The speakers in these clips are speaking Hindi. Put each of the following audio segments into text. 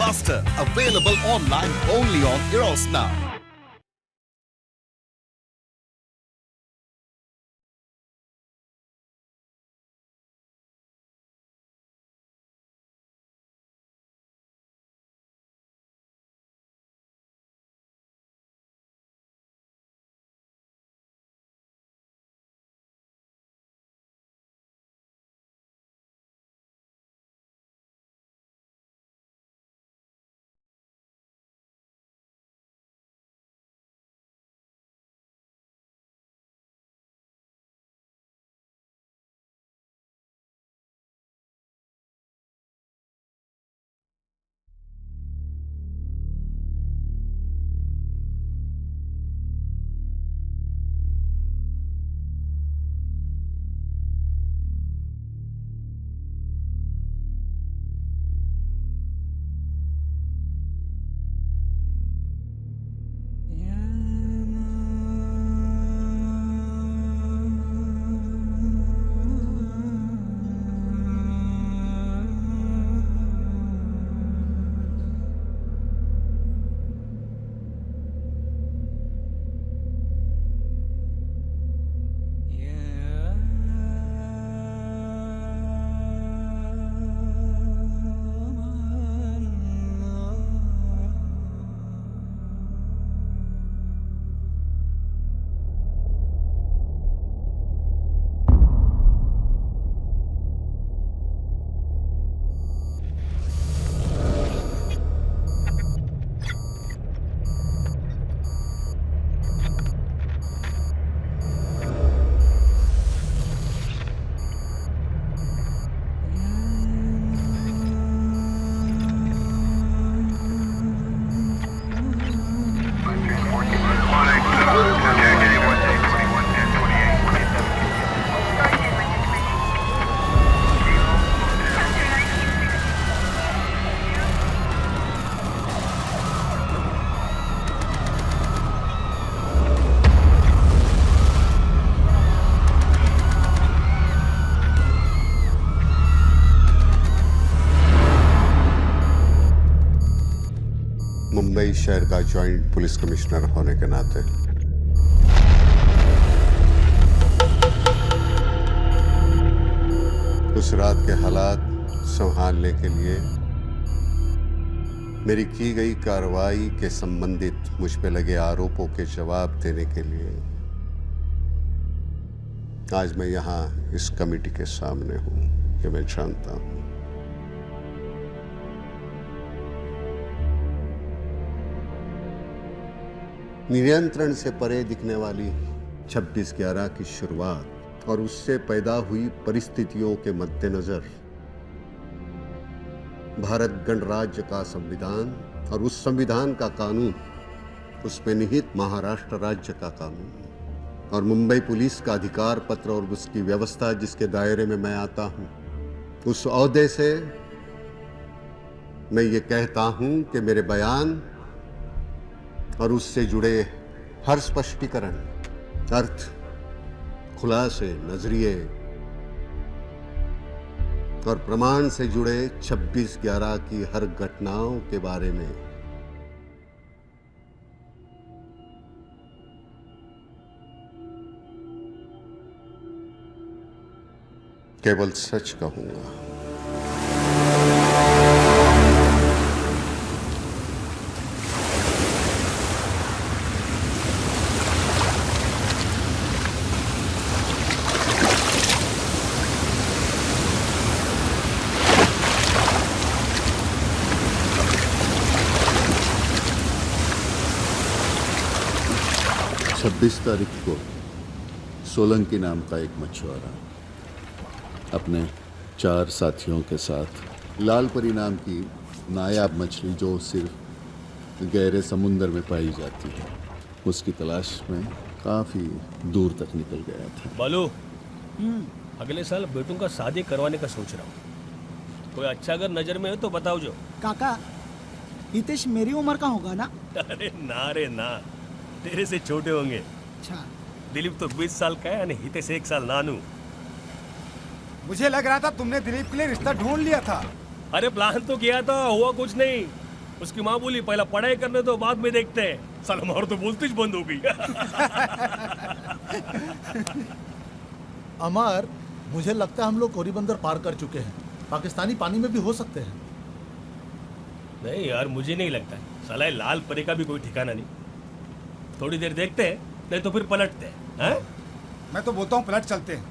Buster, available online only on Eros Now. Mumbai शहर का जॉइंट पुलिस कमिश्नर होने के नाते उस रात के हालात संभालने के लिए मेरी की गई कार्रवाई के संबंधित मुझ पे लगे आरोपों के जवाब देने के लिए आज मैं यहां इस कमेटी के सामने हूं, ये मैं जानता हूं। नियंत्रण से परे दिखने वाली 26/11 की शुरुआत और उससे पैदा हुई परिस्थितियों के मद्देनजर भारत गणराज्य का संविधान और उस संविधान का कानून, उसमें निहित महाराष्ट्र राज्य का कानून और मुंबई पुलिस का अधिकार पत्र और उसकी व्यवस्था जिसके दायरे में मैं आता हूं, उस ओहदे से मैं ये कहता हूं कि मेरे बयान और उससे जुड़े हर स्पष्टीकरण, अर्थ, खुलासे, नजरिए और प्रमाण से जुड़े 26/11 की हर घटनाओं के बारे में केवल सच कहूंगा। 26 तारीख को सोलंकी नाम का एक मछुआरा अपने 4 साथियों के साथ लालपरी नाम की नायाब मछली जो सिर्फ गहरे समुंदर में पाई जाती है, उसकी तलाश में काफ़ी दूर तक निकल गया था। बालू, अगले साल बेटों का शादी करवाने का सोच रहा हूँ। कोई अच्छा अगर नजर में है तो बताओ जो। काका, हितेश मेरी उम्र का होगा ना? अरे ना रे ना, तेरे से छोटे होंगे। अच्छा। दिलीप तो 20 साल का है और हितेश 1 साल नानू। मुझे लग रहा था तुमने दिलीप के लिए रिश्ता ढूंढ लिया था। अरे प्लान तो किया था, हुआ कुछ नहीं। उसकी माँ बोली पहला पढ़ाई करने दो, बाद में देखते हैं। साला हमारी तो बोलती ही बंद हो गई। अमर, मुझे लगता है हम लोग कोरी बंदर पार कर चुके हैं। पाकिस्तानी पानी में भी हो सकते हैं। नहीं यार, मुझे नहीं लगता। साला ये लाल परी का भी कोई ठिकाना नहीं। थोड़ी देर देखते हैं, नहीं तो फिर पलटते हैं। हैं? मैं तो बोलता हूँ पलट चलते हैं।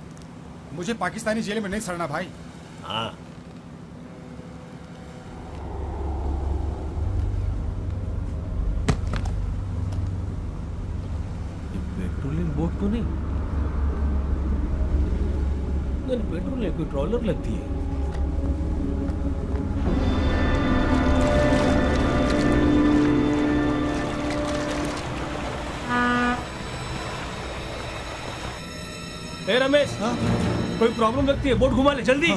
मुझे पाकिस्तानी जेल में नहीं सड़ना भाई। हाँ, पेट्रोलिंग बोट तो नहीं, पेट्रोल नहीं, कोई ट्रॉलर लगती है। ए रमेश, कोई प्रॉब्लम लगती है, बोट घुमा ले जल्दी।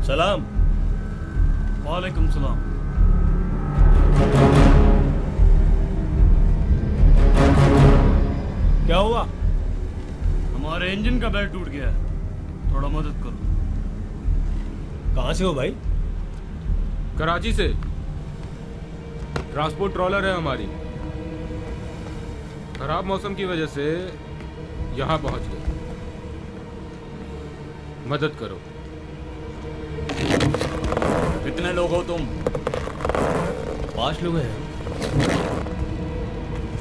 सलाम। वालेकुम सलाम। क्या हुआ? हमारे इंजन का बेल्ट टूट गया है, थोड़ा मदद करो। कहाँ से हो भाई? कराची से। ट्रांसपोर्ट ट्रॉलर है हमारी, खराब मौसम की वजह से यहाँ पहुँच गए। मदद करो। कितने लोग हो तुम? 5 लोग हैं।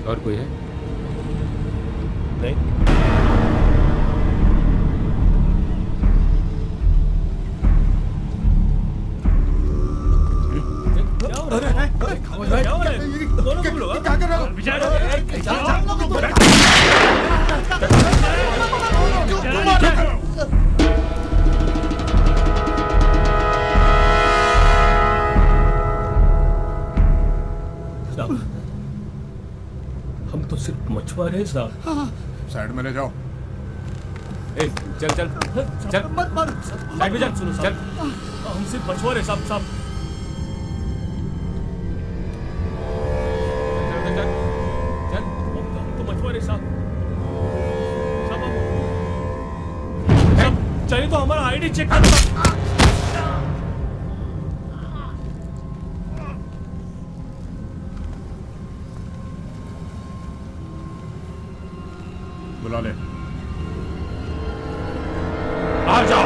और कोई है? नहीं। क्या हो रहा है? क्या हो रहा है? दोनों तुम लोग, हाँ? क्या कर रहे हो? साहब, हम तो सिर्फ मछुआरे हैं साहब। साइड में ले जाओ। ए, चल चल चल, मत मारो। साइड में चल। सुनो चल। साहब, हम सिर्फ मछुआरे साहब। चल, चल। हम तो मछुआरे साहब। चाहिए तो हमारा आईडी चेक कर लो। बुला ले। आ जाओ।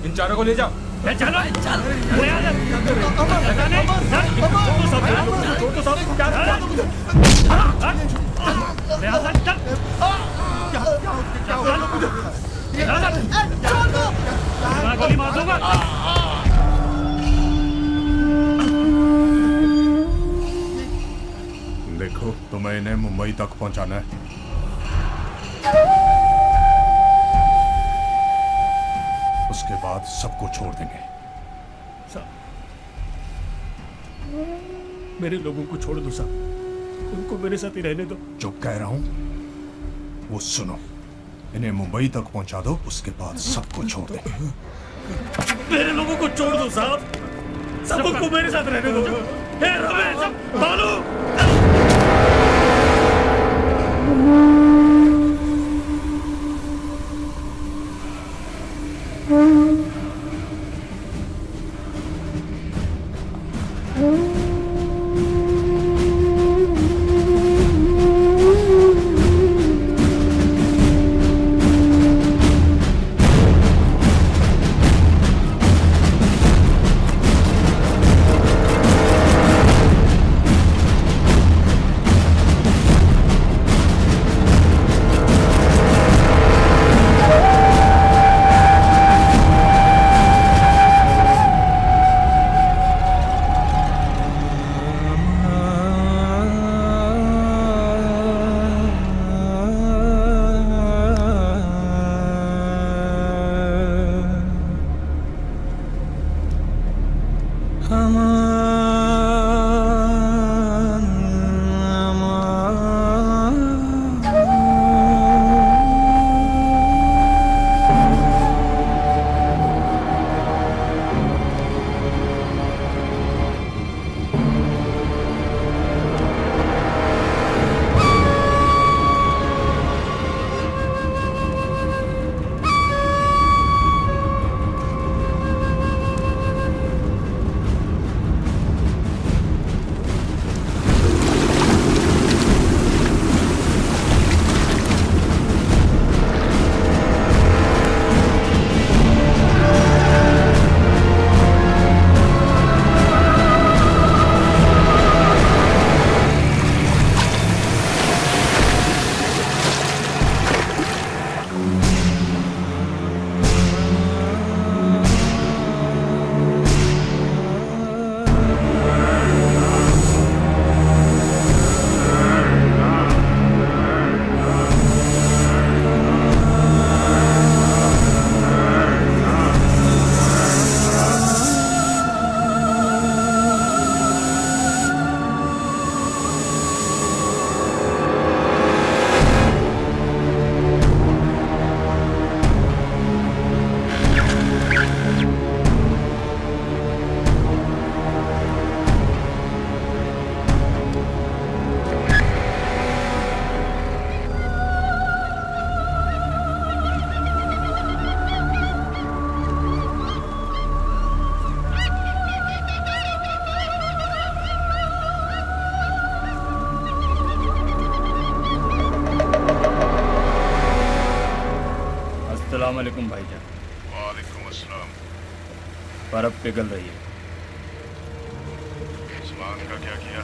इन चारों को ले जाओ। चलो गोली मार दूंगा। देखो, तुम्हें इन्हें मुंबई तक पहुंचाना है। उसके बाद सबको छोड़ देंगे। मेरे लोगों को छोड़ दो साहब, उनको मेरे साथ ही रहने दो। जो कह रहा हूं वो सुनो। इन्हें मुंबई तक पहुंचा दो, उसके बाद सबको छोड़ देंगे। मेरे लोगों को छोड़ दो साहब, सबको मेरे साथ रहने दो। हे रमेश, बालू। अस्सलाम वालेकुम भाईजान। वालेकुम अस्सलाम। बर्फ पिघल रही है। सामान का क्या किया?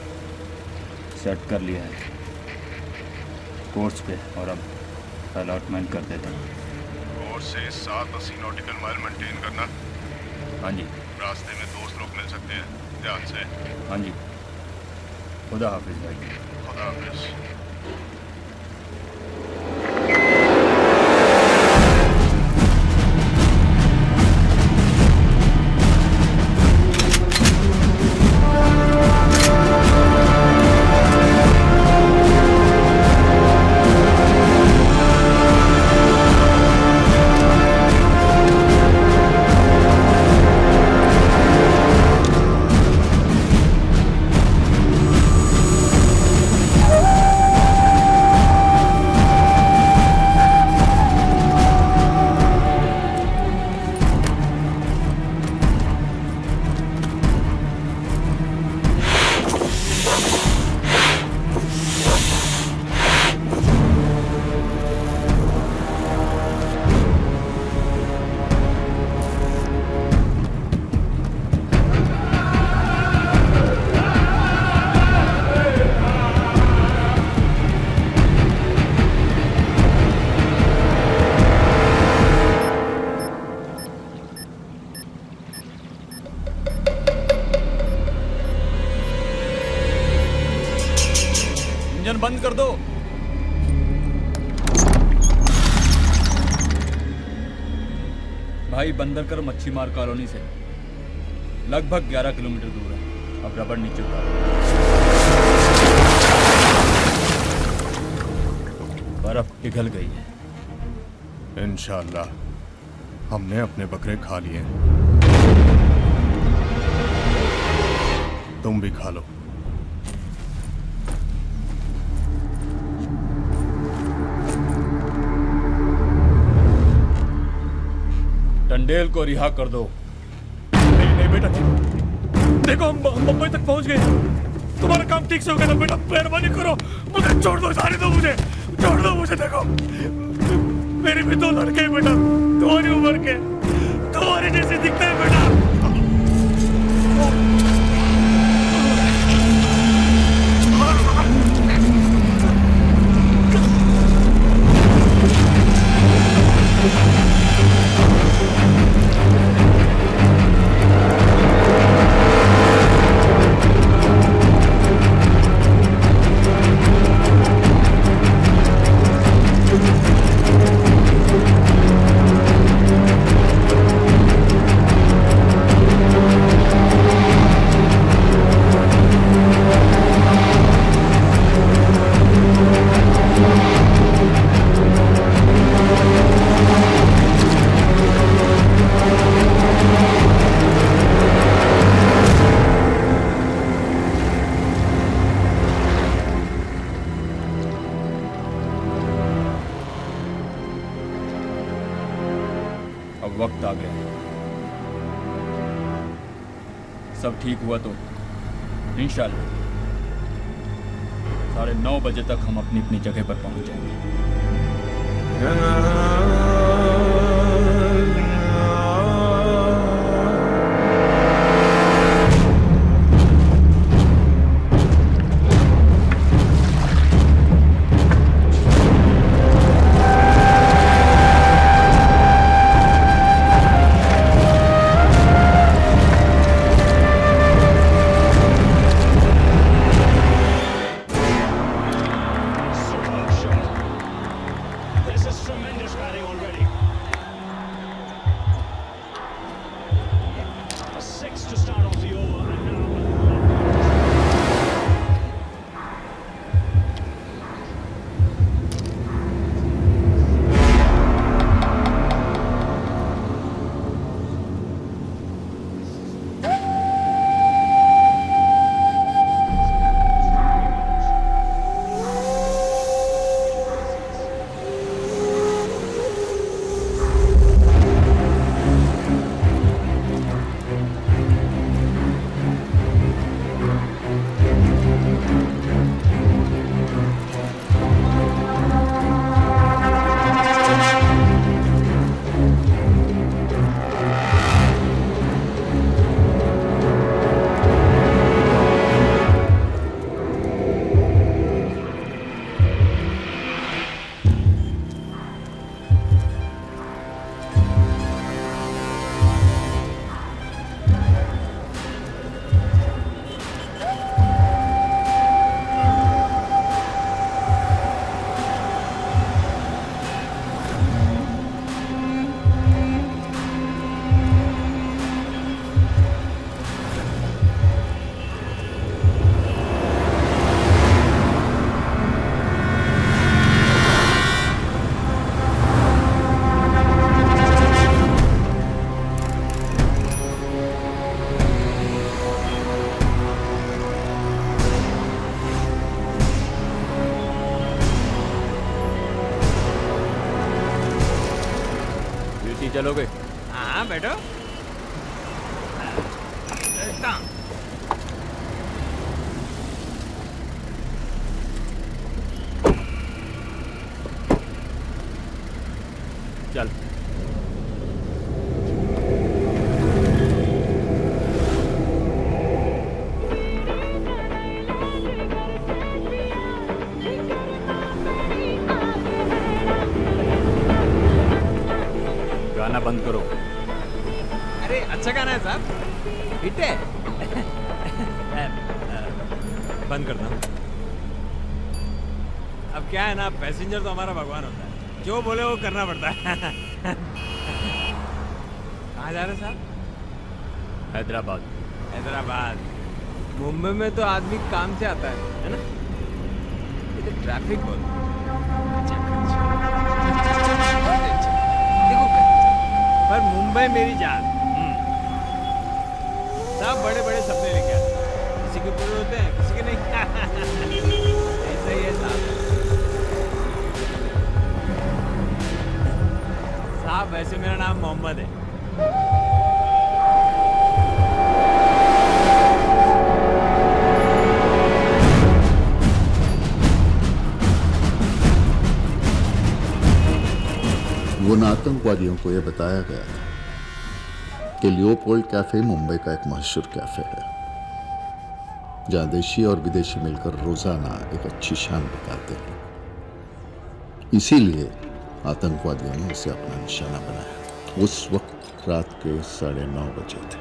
सेट कर लिया है कोर्स पे, और अब अलॉटमेंट कर देता हूँ। और से 780 नॉटिकल माइल मेंटेन करना। हाँ जी। रास्ते में दोस्त लोग मिल सकते हैं, ध्यान से। हाँ जी, खुदा हाफिज भाई। खुदा हाफिज। इंजन बंद कर दो। भाई बंदरकर मच्छी मार कॉलोनी से लगभग 11 किलोमीटर दूर है। अब रबड़ नीचे उतारो। बर्फ पिघल गई है। इंशाअल्लाह हमने अपने बकरे खा लिए। तुम भी खा लो। टंडेल को रिहा कर दो। नहीं नहीं बेटा, देखो हम मुंबई तक पहुंच गए। तुम्हारा काम ठीक से हो गया ना बेटा, मेहरबानी करो मुझे छोड़ दो, जाने दो मुझे, छोड़ दो मुझे। देखो मेरे भी 2 लड़के हैं बेटा, तुम्हारी उम्र के, तुम्हारे जैसे दिखते हैं बेटा। अब वक्त आ गया। सब ठीक हुआ तो इंशाल्लाह 9:30 बजे तक हम अपनी अपनी जगह पर पहुंच जाएंगे। चलोगे? हाँ बैठो। चल। गाना बंद करो। अरे अच्छा गाना है साहब, हिट है। बंद करना। अब क्या है ना, पैसेंजर तो हमारा भगवान होता है, जो बोले वो करना पड़ता है। कहाँ जा रहे साहब? हैदराबाद। हैदराबाद। मुंबई में तो आदमी काम से आता है ना? ये तो ट्रैफिक बहुत देखो, पर मुंबई मेरी जान। सब बड़े बड़े सपने लेके आते हैं, किसी के पूरे होते हैं, किसी के नहीं। ऐसा ही है साहब। साहब वैसे मेरा नाम मोहम्मद है। उन आतंकवादियों को यह बताया गया था कि लियोपोल्ड कैफे मुंबई का एक मशहूर कैफे है, जहां देशी और विदेशी मिलकर रोजाना एक अच्छी शाम बिताते हैं। इसीलिए आतंकवादियों ने उसे अपना निशाना बनाया। उस वक्त रात के 9:30 बजे थे।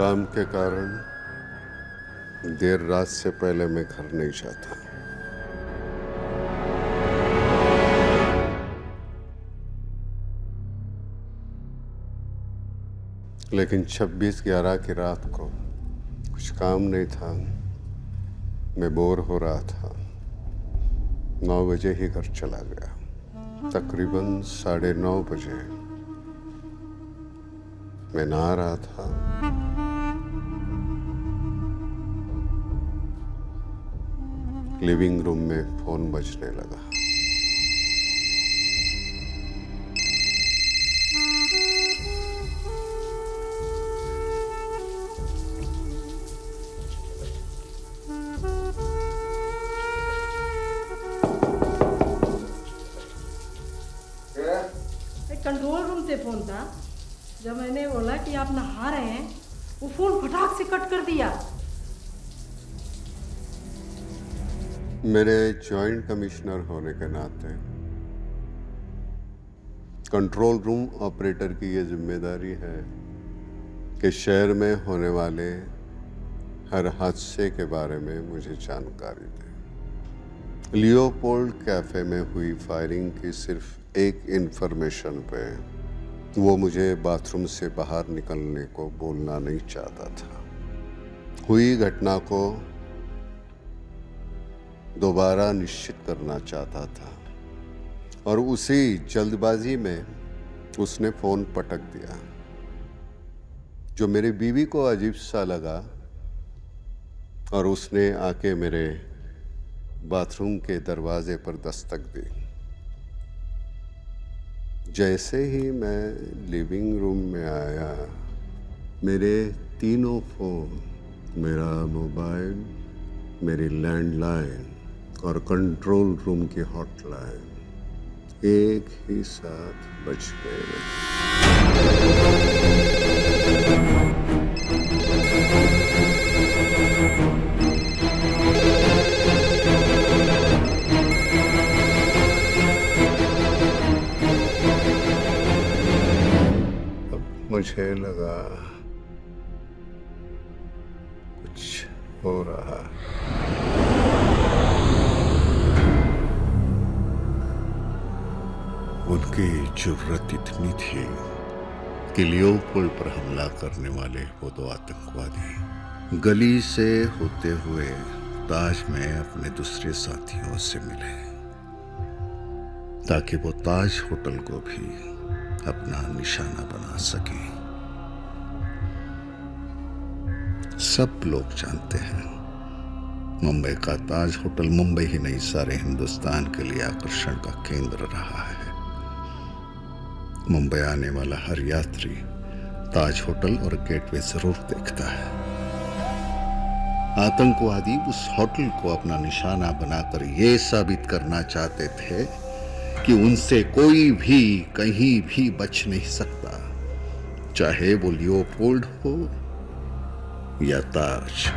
काम के कारण देर रात से पहले मैं घर नहीं जाता। लेकिन 26/11 की रात को कुछ काम नहीं था, मैं बोर हो रहा था। 9 बजे ही घर चला गया। तकरीबन 9:30 बजे मैं नहा रहा था। लिविंग रूम में फोन बजने लगा। कंट्रोल रूम से फोन था। जब मैंने बोला कि आप नहा रहे हैं, वो फोन फटाक से कट कर दिया। मेरे जॉइंट कमिश्नर होने के नाते कंट्रोल रूम ऑपरेटर की ये जिम्मेदारी है कि शहर में होने वाले हर हादसे के बारे में मुझे जानकारी दे। लियोपोल्ड कैफे में हुई फायरिंग की सिर्फ एक इंफॉर्मेशन पे वो मुझे बाथरूम से बाहर निकलने को बोलना नहीं चाहता था। हुई घटना को दोबारा निश्चित करना चाहता था और उसी जल्दबाजी में उसने फोन पटक दिया, जो मेरी बीवी को अजीब सा लगा और उसने आके मेरे बाथरूम के दरवाजे पर दस्तक दी। जैसे ही मैं लिविंग रूम में आया, मेरे तीनों फोन, मेरा मोबाइल, मेरी लैंडलाइन और कंट्रोल रूम की हॉटलाइन एक ही साथ बज गए। मुझे लगा कुछ हो रहा है। उनकी जुर्रत इतनी थी कि लियोपोल्ड पर हमला करने वाले वो 2 आतंकवादी गली से होते हुए ताज में अपने दूसरे साथियों से मिले, ताकि वो ताज होटल को भी अपना निशाना बना सके। सब लोग जानते हैं, मुंबई का ताज होटल मुंबई ही नहीं, सारे हिंदुस्तान के लिए आकर्षण का केंद्र रहा है। मुंबई आने वाला हर यात्री ताज होटल और गेटवे जरूर देखता है। आतंकवादी उस होटल को अपना निशाना बनाकर यह साबित करना चाहते थे कि उनसे कोई भी कहीं भी बच नहीं सकता, चाहे वो लियोपोल्ड हो या ताज।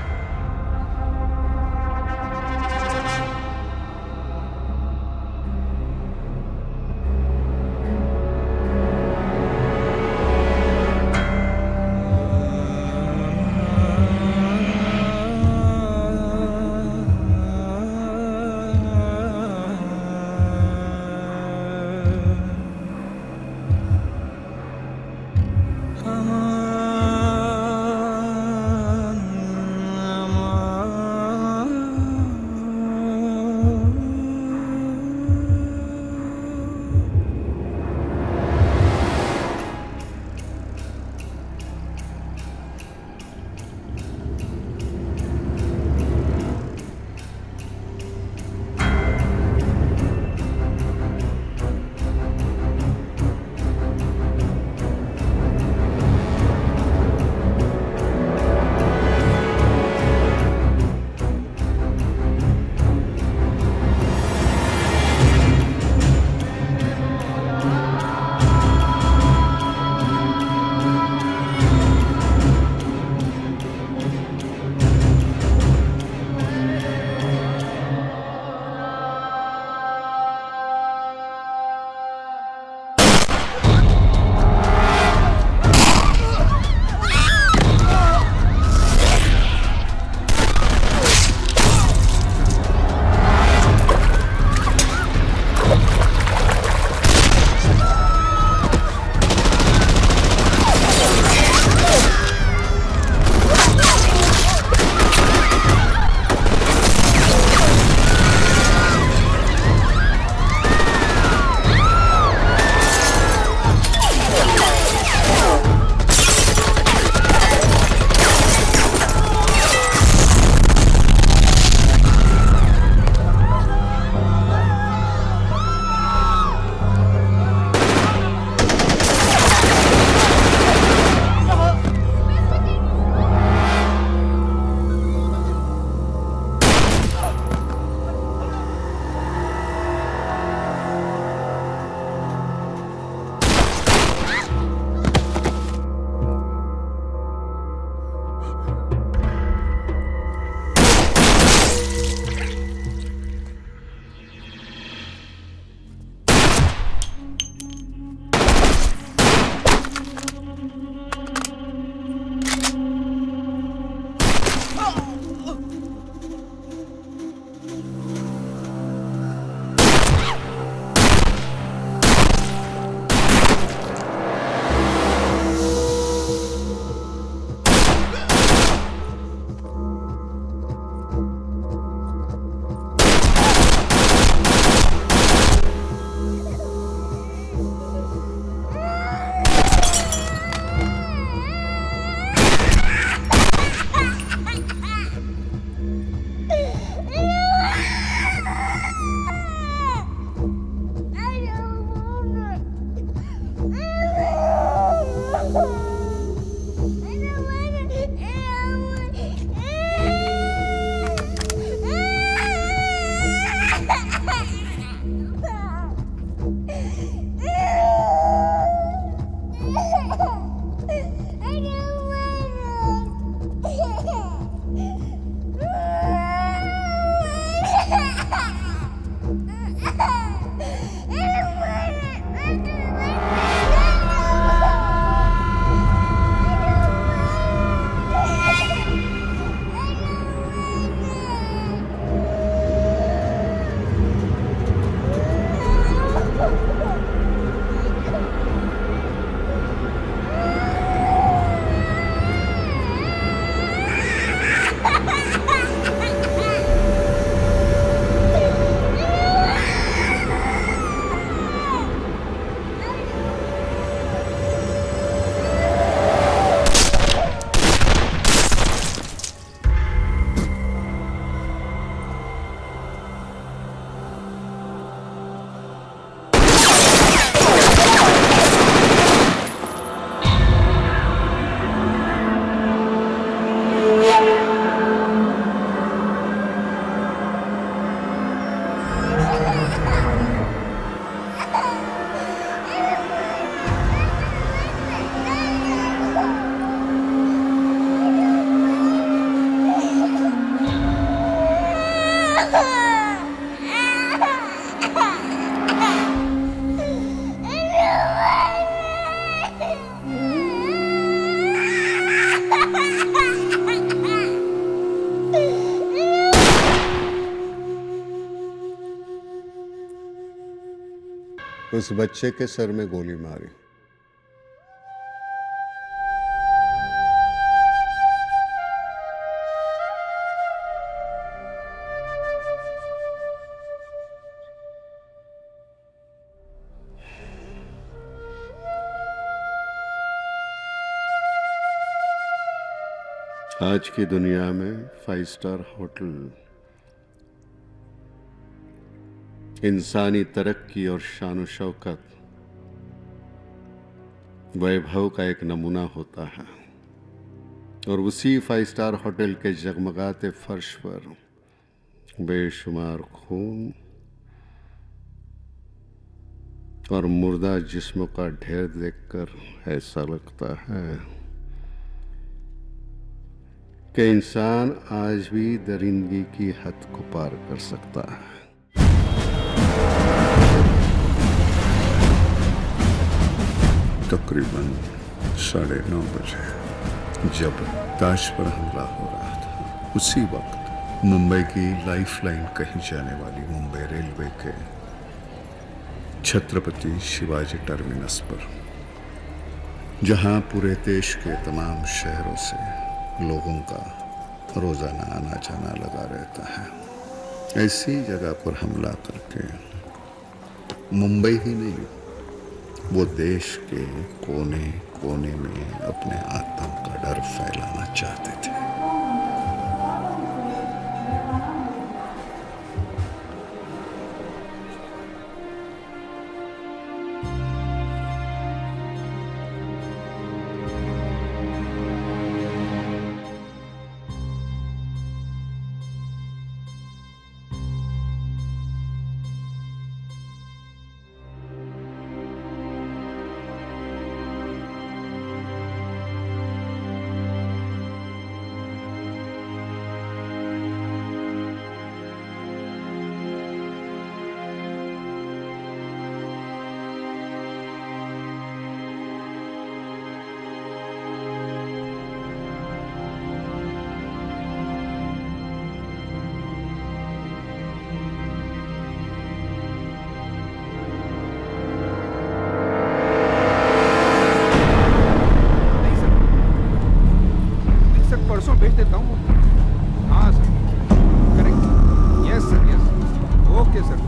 उस बच्चे के सर में गोली मारी। आज की दुनिया में 5 स्टार होटल इंसानी तरक्की और शान शौकत, वैभव का एक नमूना होता है। और उसी 5 स्टार होटल के जगमगाते फर्श पर बेशुमार खून और मुर्दा जिस्मों का ढेर देखकर ऐसा लगता है कि इंसान आज भी दरिंदगी की हद को पार कर सकता है। तकरीबन 9:30 बजे जब ताज पर हमला हो रहा था, उसी वक्त मुंबई की लाइफलाइन कही जाने वाली मुंबई रेलवे के छत्रपति शिवाजी टर्मिनस पर, जहां पूरे देश के तमाम शहरों से लोगों का रोजाना आना जाना लगा रहता है, ऐसी जगह पर हमला करके मुंबई ही नहीं, वो देश के कोने कोने में अपने आतंक का डर फैलाना चाहते थे। परसों भेज देता हूँ। हाँ sir, correct. Yes sir, yes. Okay sir.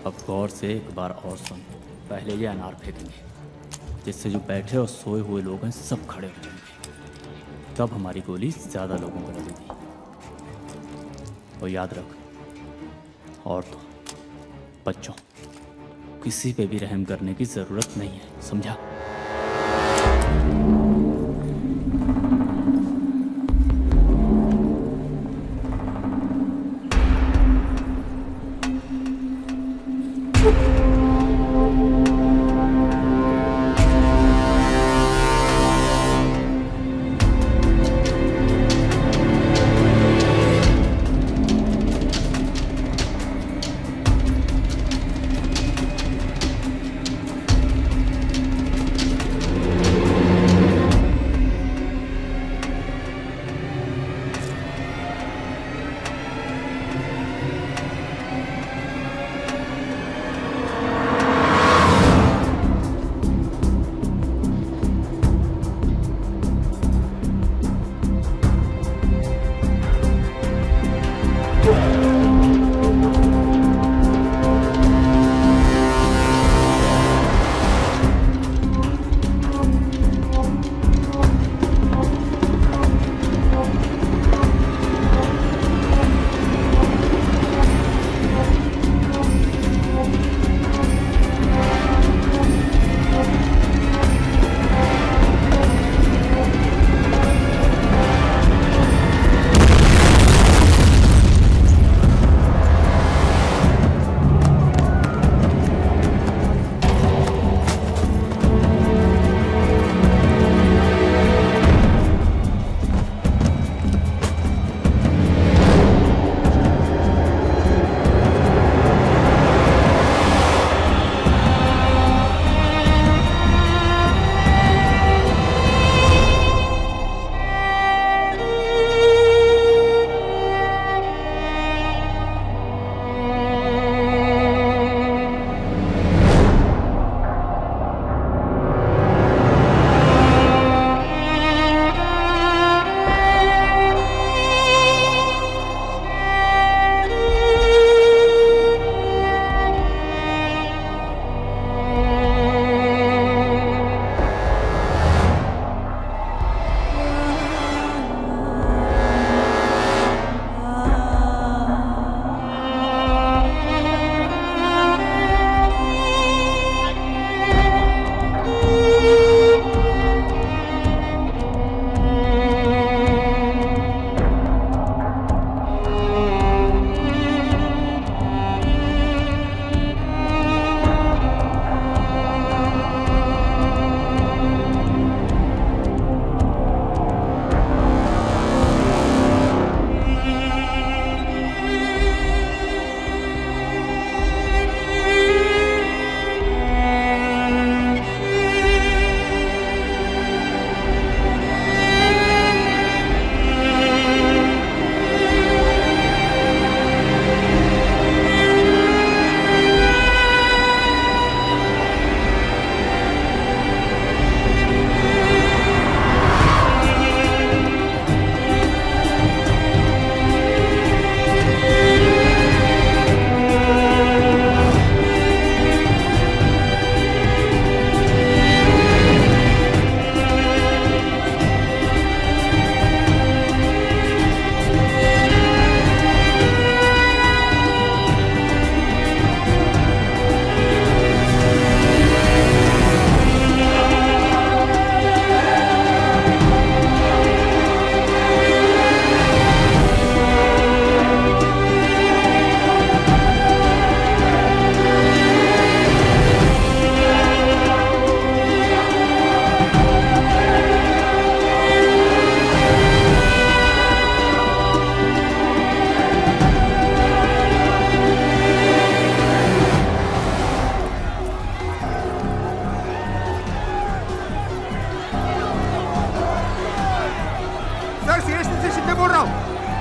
अब गौर से एक बार और सुन। पहले ये अनार फेंकेंगे, जिससे जो बैठे और सोए हुए लोग हैं सब खड़े हो जाएंगे। तब हमारी गोली ज़्यादा लोगों को लगेगी। और याद रख, औरतों, बच्चों, किसी पे भी रहम करने की ज़रूरत नहीं है, समझा?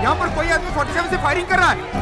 यहाँ पर कोई आदमी 47 से फायरिंग कर रहा है।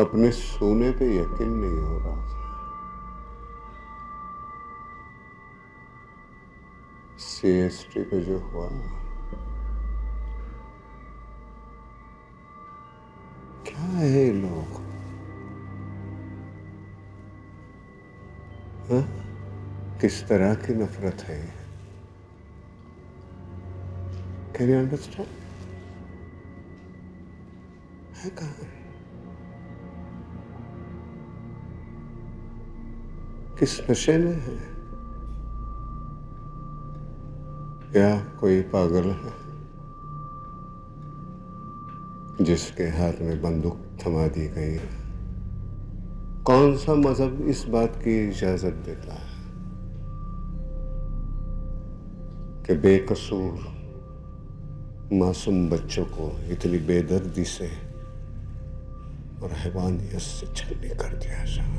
अपने सोने पे यकीन नहीं हो रहा था। सीएसटी पे जो हुआ, क्या है ये लोग? हाँ? किस तरह की नफरत है? Can you understand? है कहाँ? किस नशे में है? या कोई पागल है जिसके हाथ में बंदूक थमा दी गई है? कौन सा मजहब इस बात की इजाजत देता है कि बेकसूर मासूम बच्चों को इतनी बेदर्दी से और हैवानियत से छलनी कर दिया जाए?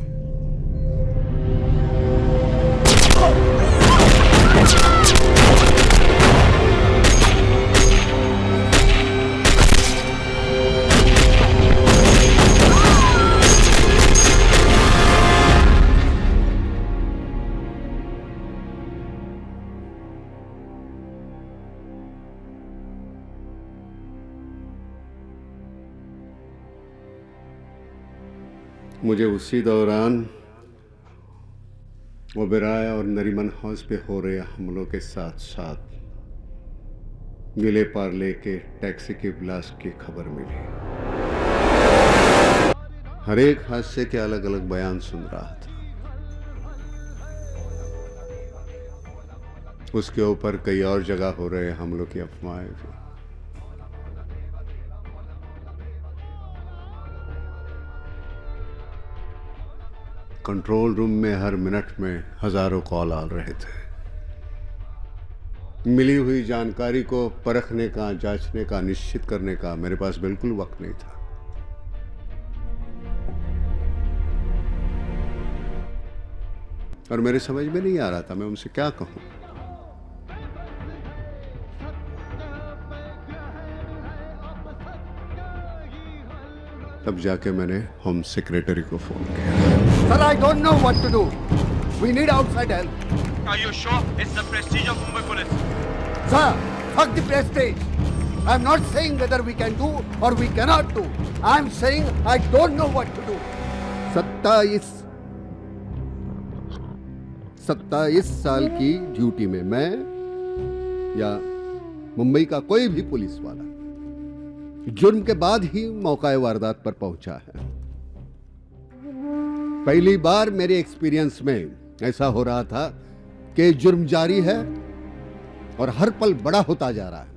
मुझे उसी दौरान ओबेरॉय और नरीमन हाउस पे हो रहे हमलों के साथ साथ विले पार्ले के टैक्सी की ब्लास्ट की खबर मिली। हर एक हादसे के अलग अलग बयान सुन रहा था। उसके ऊपर कई और जगह हो रहे हमलों की अफवाहें भी। कंट्रोल रूम में हर मिनट में हजारों कॉल आ रहे थे। मिली हुई जानकारी को परखने का, जांचने का, निश्चित करने का मेरे पास बिल्कुल वक्त नहीं था। और मेरे समझ में नहीं आ रहा था मैं उनसे क्या कहूं। तब जाके मैंने होम सेक्रेटरी को फोन किया। Sir, I don't know what to do. We need outside help. Are you sure it's the prestige of Mumbai police? Sir, fuck the prestige. I'm not saying whether we can do or we cannot do. I'm saying I don't know what to do. 27 साल की ड्यूटी में मैं या मुंबई का कोई भी पुलिस वाला जुर्म के बाद ही मौका वारदात पर पहुंचा है। पहली बार मेरे एक्सपीरियंस में ऐसा हो रहा था कि जुर्म जारी है और हर पल बड़ा होता जा रहा है।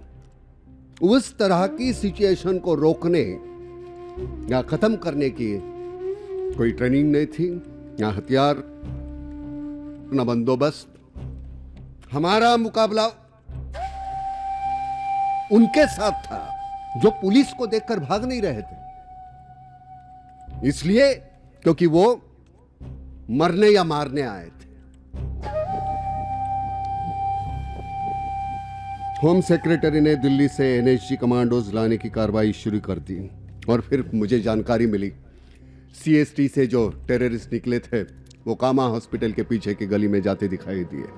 उस तरह की सिचुएशन को रोकने या खत्म करने की कोई ट्रेनिंग नहीं थी, ना हथियार, ना बंदोबस्त। हमारा मुकाबला उनके साथ था जो पुलिस को देखकर भाग नहीं रहे थे, इसलिए क्योंकि वो मरने या मारने आए थे। होम सेक्रेटरी ने दिल्ली से एनएसजी कमांडोज लाने की कार्रवाई शुरू कर दी और फिर मुझे जानकारी मिली सीएसटी से जो टेररिस्ट निकले थे वो कामा हॉस्पिटल के पीछे की गली में जाते दिखाई दिए।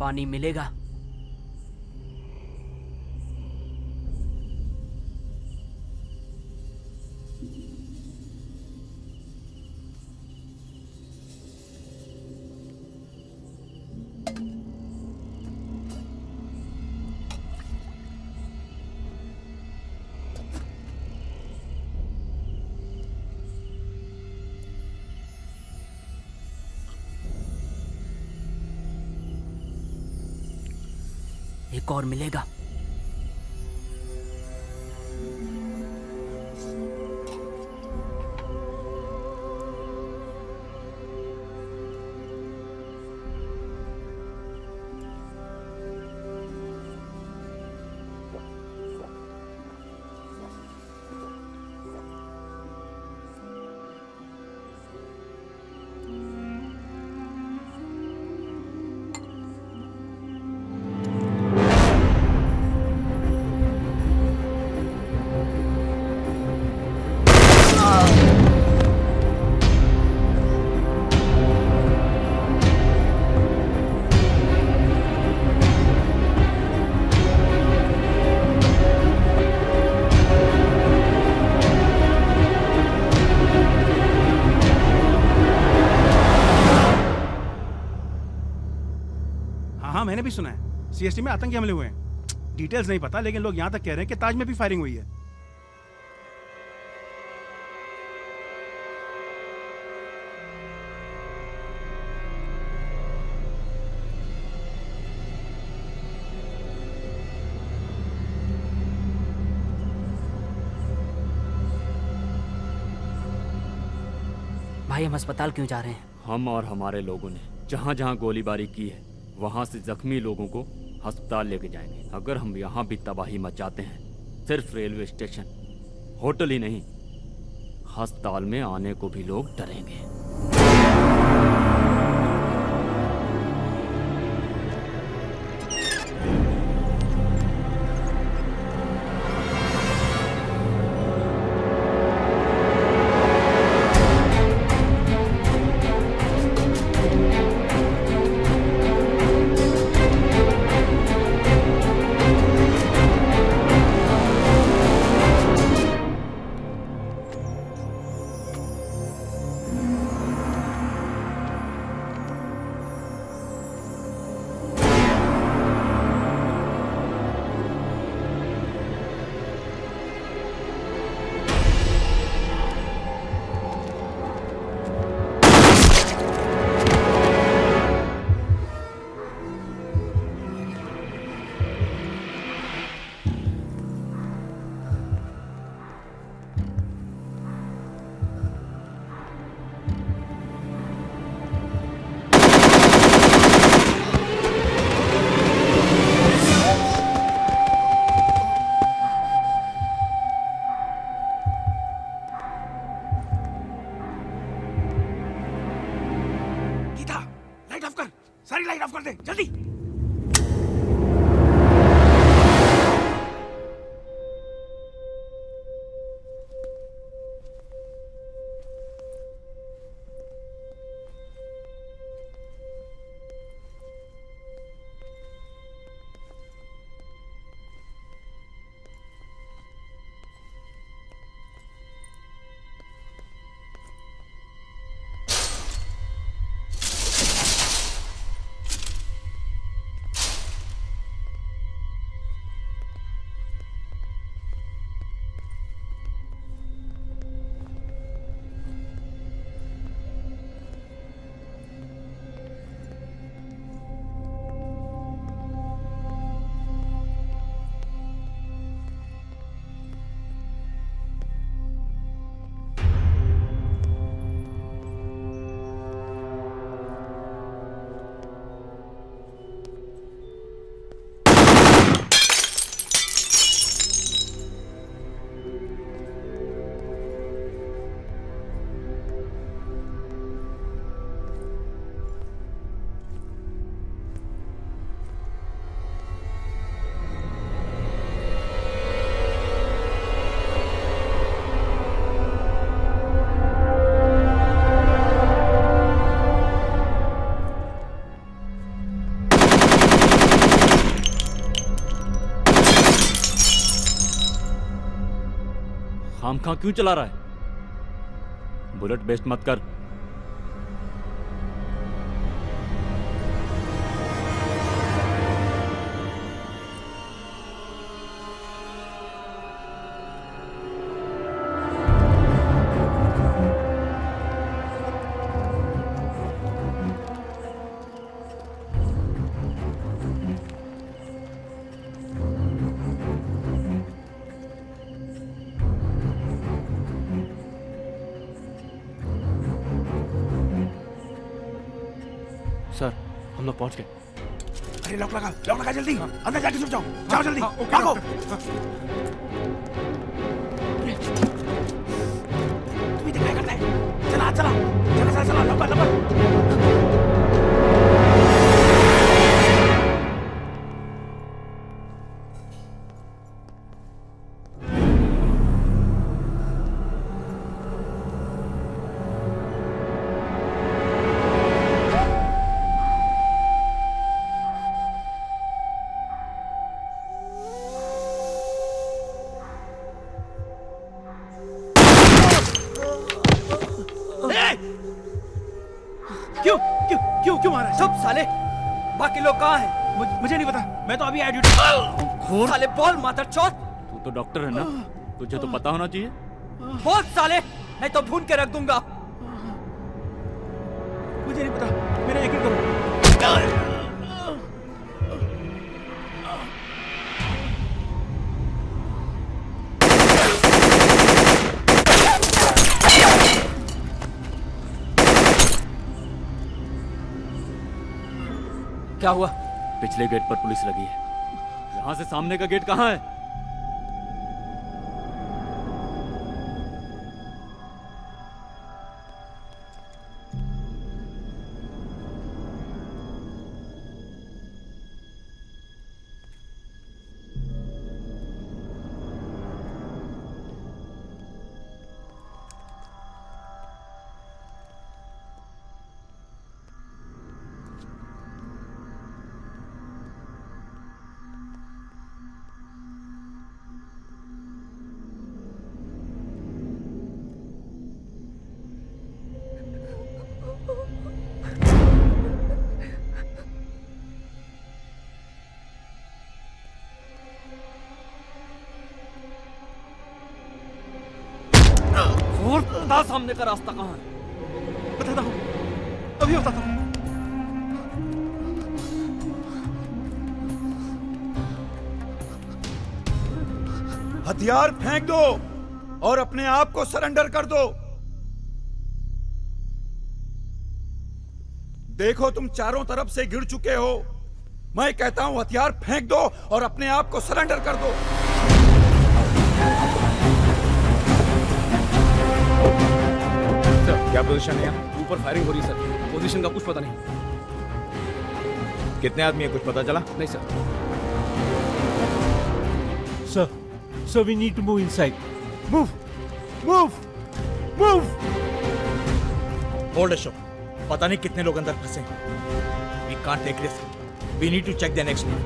पानी मिलेगा? एक और मिलेगा? हाँ हाँ मैंने भी सुना है, सीएसटी में आतंकी हमले हुए हैं। डिटेल्स नहीं पता, लेकिन लोग यहाँ तक कह रहे हैं कि ताज में भी फायरिंग हुई है। भाई हम अस्पताल क्यों जा रहे हैं? हम और हमारे लोगों ने जहाँ जहाँ गोलीबारी की है वहाँ से जख्मी लोगों को अस्पताल लेके जाएंगे। अगर हम यहाँ भी तबाही मचाते हैं, सिर्फ रेलवे स्टेशन, होटल ही नहीं, अस्पताल में आने को भी लोग डरेंगे। सारी लाइट ऑफ कर दे जल्दी। खामखा क्यों चला रहा है? बुलेट वेस्ट मत कर। सर हम लोग पहुंच गए। अरे लॉक लगा जल्दी। अंदर जाके छुप जाओ। जाओ जल्दी भागो। तू इधर क्या करता है? चला लंबा। क्यों मारा? चुप साले। बाकी लोग कहाँ हैं? मुझे नहीं पता, मैं तो अभी आया ड्यूटी। साले बोल मादर चौथ। तू तो डॉक्टर है ना, तुझे तो पता होना चाहिए। बोल साले, नहीं तो भून के रख दूंगा। मुझे नहीं पता, मेरा यकीन करो। क्या हुआ? पिछले गेट पर पुलिस लगी है, यहाँ से सामने का गेट कहाँ है? और बता सामने का रास्ता कहाँ है? बताता हूँ, अभी बताता हूँ। हथियार फेंक दो और अपने आप को सरेंडर कर दो। देखो तुम चारों तरफ से घिर चुके हो। मैं कहता हूं हथियार फेंक दो और अपने आप को सरेंडर कर दो। सर क्या पोजीशन है? ऊपर फायरिंग हो रही है सर, पोजीशन का कुछ पता नहीं। कितने आदमी है कुछ पता चला? नहीं sir. Sir, we need to move inside. Move! Hold a show. पता नहीं कितने लोग अंदर फंसे हैं। We can't take risk. We need to check the next one.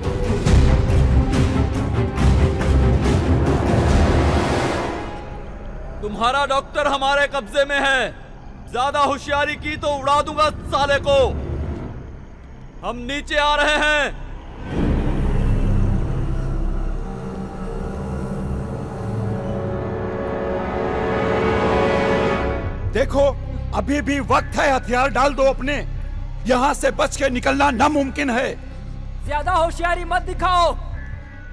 तुम्हारा डॉक्टर हमारे कब्जे में है, ज्यादा होशियारी की तो उड़ा दूंगा साले को। हम नीचे आ रहे हैं। देखो अभी भी वक्त है, हथियार डाल दो अपने। यहाँ से बच के निकलना नामुमकिन है। ज्यादा होशियारी मत दिखाओ,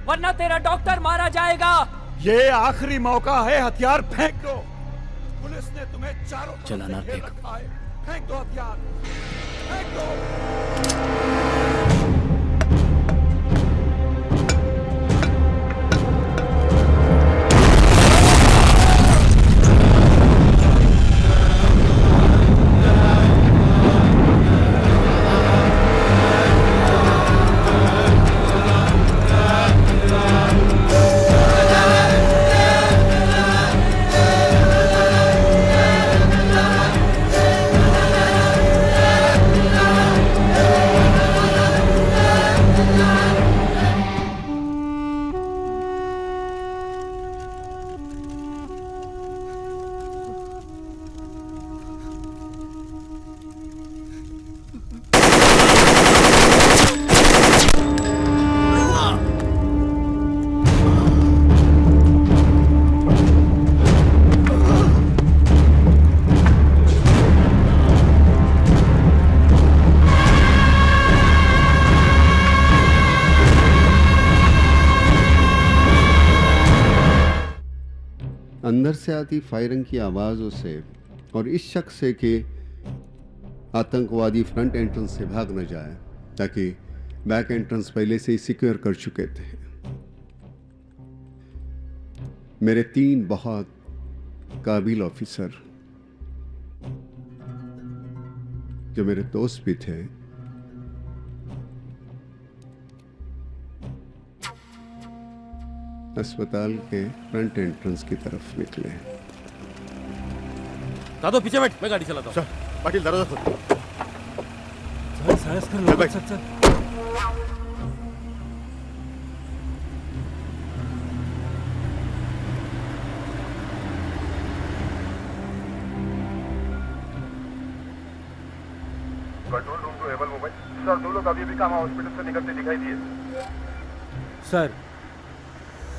वरना तेरा डॉक्टर मारा जाएगा। ये आखिरी मौका है, हथियार फेंक दो। पुलिस ने तुम्हें चारों तरफ चला ना से घेर फेंक। रखा है। फेंक दो हथियार, फेंक दो। अंदर से आती फायरिंग की आवाज़ों से और इस शक से कि आतंकवादी फ्रंट एंट्रेंस से भाग न जाए, ताकि बैक एंट्रेंस पहले से ही सिक्योर कर चुके थे, मेरे 3 बहुत काबिल ऑफिसर जो मेरे दोस्त भी थे, अस्पताल के फ्रंट एंट्रेंस की तरफ निकले। दादो पीछे बैठ, मैं गाड़ी चलाता हूँ। पाटिल दरवाजा खोल। चल। Control room to able mobile. Sir और 2 लोग अभी कामा हॉस्पिटल से निकलते दिखाई दिए। सर,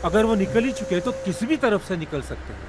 अगर वो निकल ही चुके तो किसी भी तरफ से निकल सकते हैं।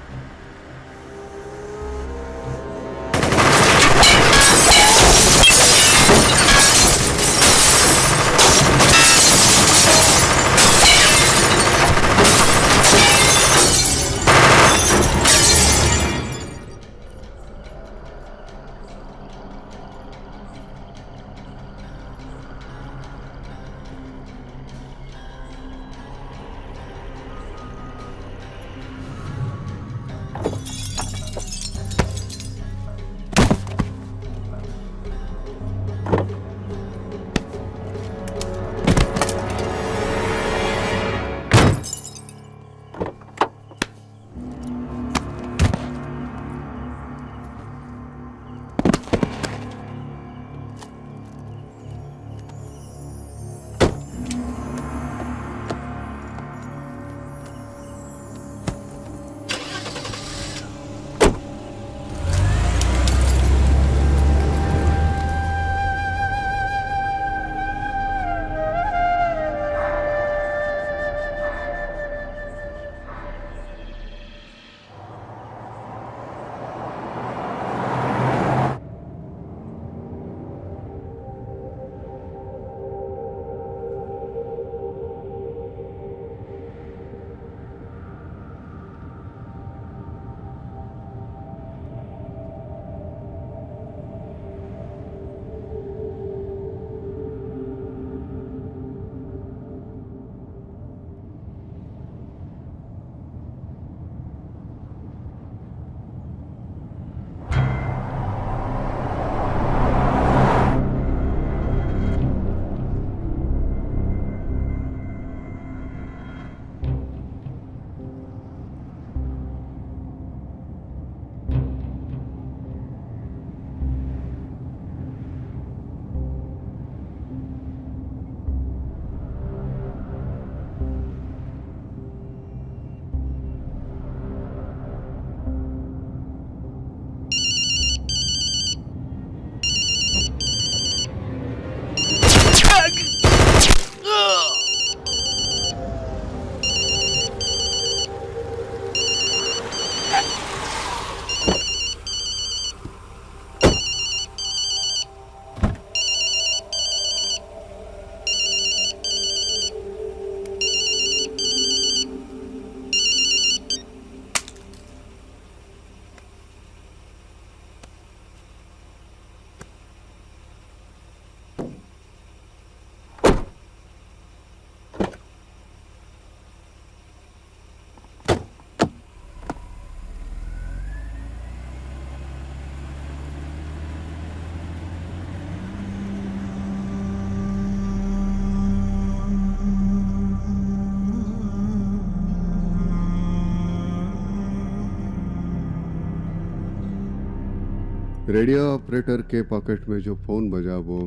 रेडियो ऑपरेटर के पॉकेट में जो फोन बजा वो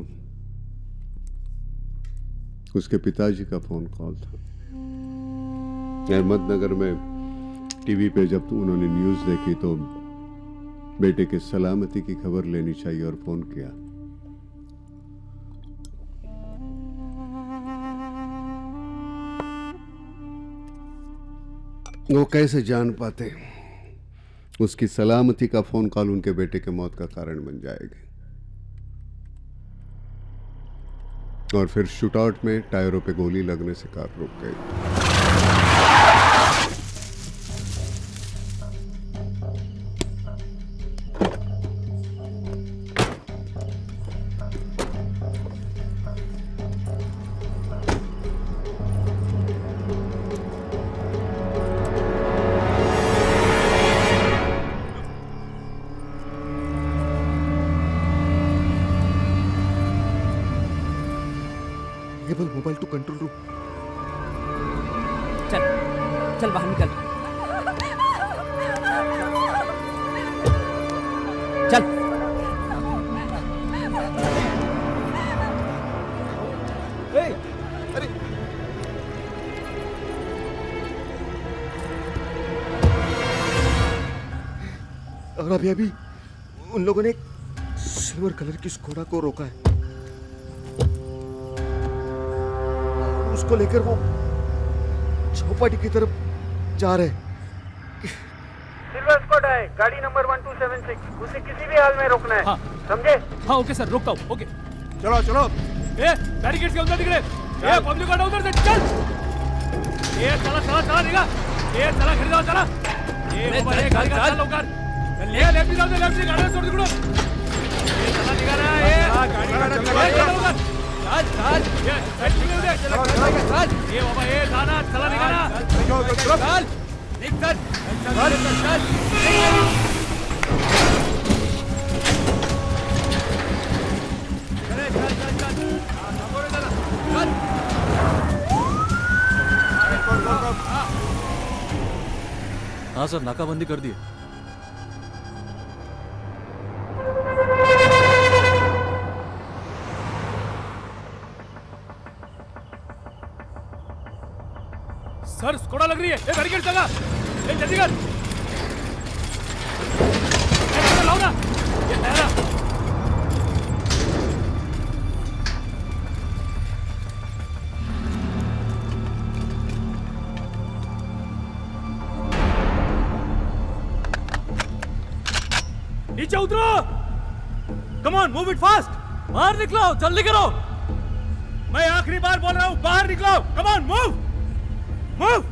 उसके पिताजी का फोन कॉल था। अहमदनगर में टीवी पे जब उन्होंने न्यूज़ देखी तो बेटे के सलामती की खबर लेनी चाहिए और फोन किया। वो कैसे जान पाते उसकी सलामती का फोन कॉल उनके बेटे के मौत का कारण बन जाएगी। और फिर शूटआउट में टायरों पे गोली लगने से कार रुक गई। Mobile to control room. चल चल बाहर निकल। चल अरे और अभी उन लोगों ने सिल्वर कलर की स्कोडा को रोका है। उसको लेकर वो चौपाटी की तरफ जा रहे हैं। सिल्वर स्क्वाड है, गाड़ी नंबर 1276, उसे किसी भी हाल में रोकना है। हाँ। समझे? हाँ ओके सर, रोकता हूँ। ओके चलो चलो। ए बैरिकेड के अंदर दिख रहे। ए पब्लिक हटाओ उधर से, चल। ए चला चला चला निकल। ए चला खरीदा चला। ए बाबा ये गाड़ी का चलो कर। ले लेफ्ट से जाओ, लेफ्ट से गाड़ी छोड़ दो। ए चला निकल रहा है। गाड़ी का चलो कर। चल चल। ये साइड में उधर चलो चल। ए बाबा ये जाना चला निकल रहा। चल निक चल चल चल। हाँ सर, नाकाबंदी कर दी। सर स्कोडा लग रही है। ए बैरिकेड लगा। ए जल्दी कर। ए लाओ ना। ये तेरा। नीचे उतरो। Come on, move it fast. बाहर निकलो, जल्दी करो। मैं आखिरी बार बोल रहा हूँ, बाहर निकलो। Come on, move move.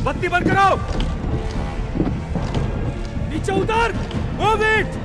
बत्ती बंद करो। नीचे उतर। Move it.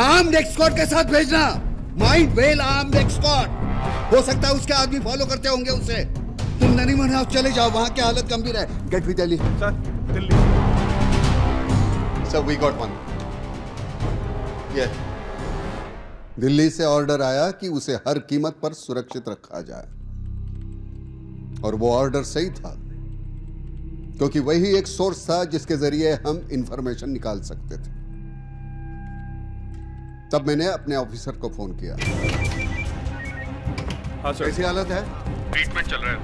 आर्म्ड एस्कॉर्ट के साथ भेजना। Mind well armed escort. हो सकता है उसके आदमी फॉलो करते होंगे उसे। तुम नरीमन हाउस चले जाओ, वहां की हालत गंभीर है। Get with Delhi. Sir Delhi. Sir we got one. ये दिल्ली से ऑर्डर आया कि उसे हर कीमत पर सुरक्षित रखा जाए, और वो ऑर्डर सही था, क्योंकि वही एक सोर्स था जिसके जरिए हम इंफॉर्मेशन निकाल सकते थे। तब मैंने अपने ऑफिसर को फोन किया। हाँ सर। कैसी हालत है? ट्रीटमेंट चल रहा है,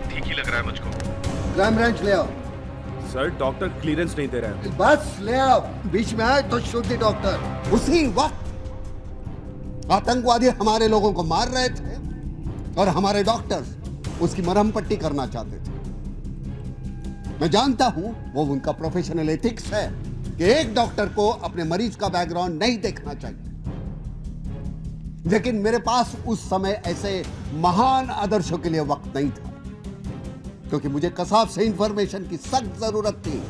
ठीक ही लग रहा है मुझको। क्राइम ब्रांच ले आओ। सर डॉक्टर क्लियरेंस नहीं दे रहा है। बस ले आओ, बीच में आए तो शूट द डॉक्टर। उसी वक्त आतंकवादी हमारे लोगों को मार रहे थे और हमारे डॉक्टर्स उसकी मरहम पट्टी करना चाहते थे। मैं जानता हूं वो उनका प्रोफेशनल एथिक्स है कि एक डॉक्टर को अपने मरीज का बैकग्राउंड नहीं देखना चाहिए, लेकिन मेरे पास उस समय ऐसे महान आदर्शों के लिए वक्त नहीं था, क्योंकि मुझे कसाब से इंफॉर्मेशन की सख्त जरूरत थी,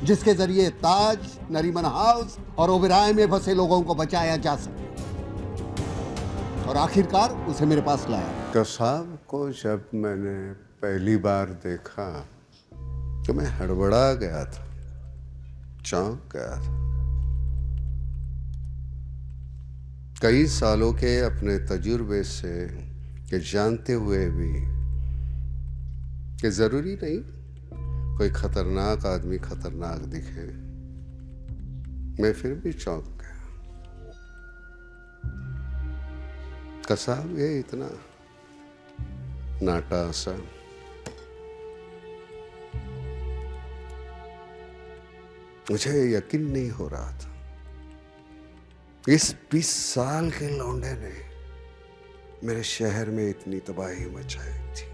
जिसके जरिए ताज, नरीमन हाउस और ओबेरॉय में फंसे लोगों को बचाया जा सके। और आखिरकार उसे मेरे पास लाया। कसाब को जब मैंने पहली बार देखा तो मैं हड़बड़ा गया था, चौंक गया था। कई सालों के अपने तजुर्बे से कि जानते हुए भी कि जरूरी नहीं कोई खतरनाक आदमी खतरनाक दिखे, मैं फिर भी चौंक गया। कसाब ये इतना नाटा सा, मुझे यकीन नहीं हो रहा था इस 20 साल के लौंडे ने मेरे शहर में इतनी तबाही मचाई थी।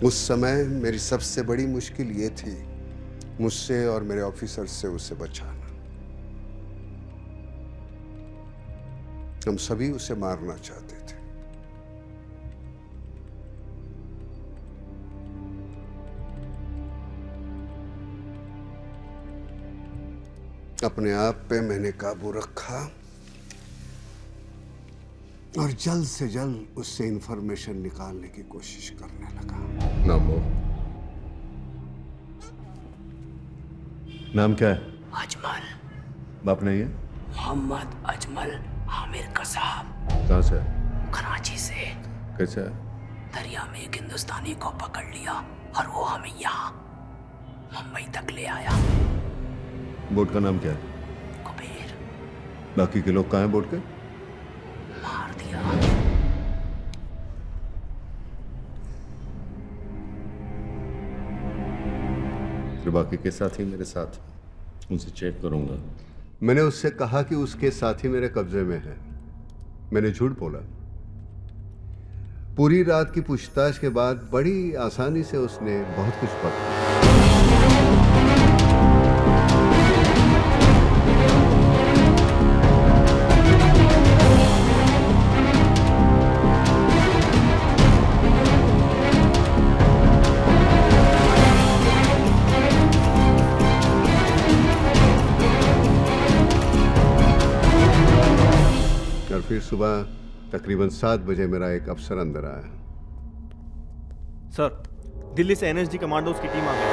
उस समय मेरी सबसे बड़ी मुश्किल ये थी मुझसे और मेरे ऑफिसर से उसे बचाना। हम सभी उसे मारना चाहते थे। अपने आप पे मैंने काबू रखा और जल्द से जल्द उससे इंफॉर्मेशन निकालने की कोशिश करने लगा। नामो, नाम क्या है? अजमल। बाप नहीं है? मोहम्मद अजमल आमिर कसाब। कहाँ से? कराची से। कैसे? दरिया में एक हिंदुस्तानी को पकड़ लिया और वो हमें यहाँ मुंबई तक ले आया। बोट का नाम क्या है? कुबेर। बाकी के लोग कहाँ हैं बोट के? मार दिया। फिर बाकी के साथी मेरे साथ, उनसे चेक करूंगा। मैंने उससे कहा कि उसके साथी मेरे कब्जे में है। मैंने झूठ बोला। पूरी रात की पूछताछ के बाद बड़ी आसानी से उसने बहुत कुछ पकड़ा। फिर सुबह तकरीबन 7 बजे मेरा एक अफसर अंदर आया। सर, दिल्ली से एनएसजी कमांडोज की टीम आ गई।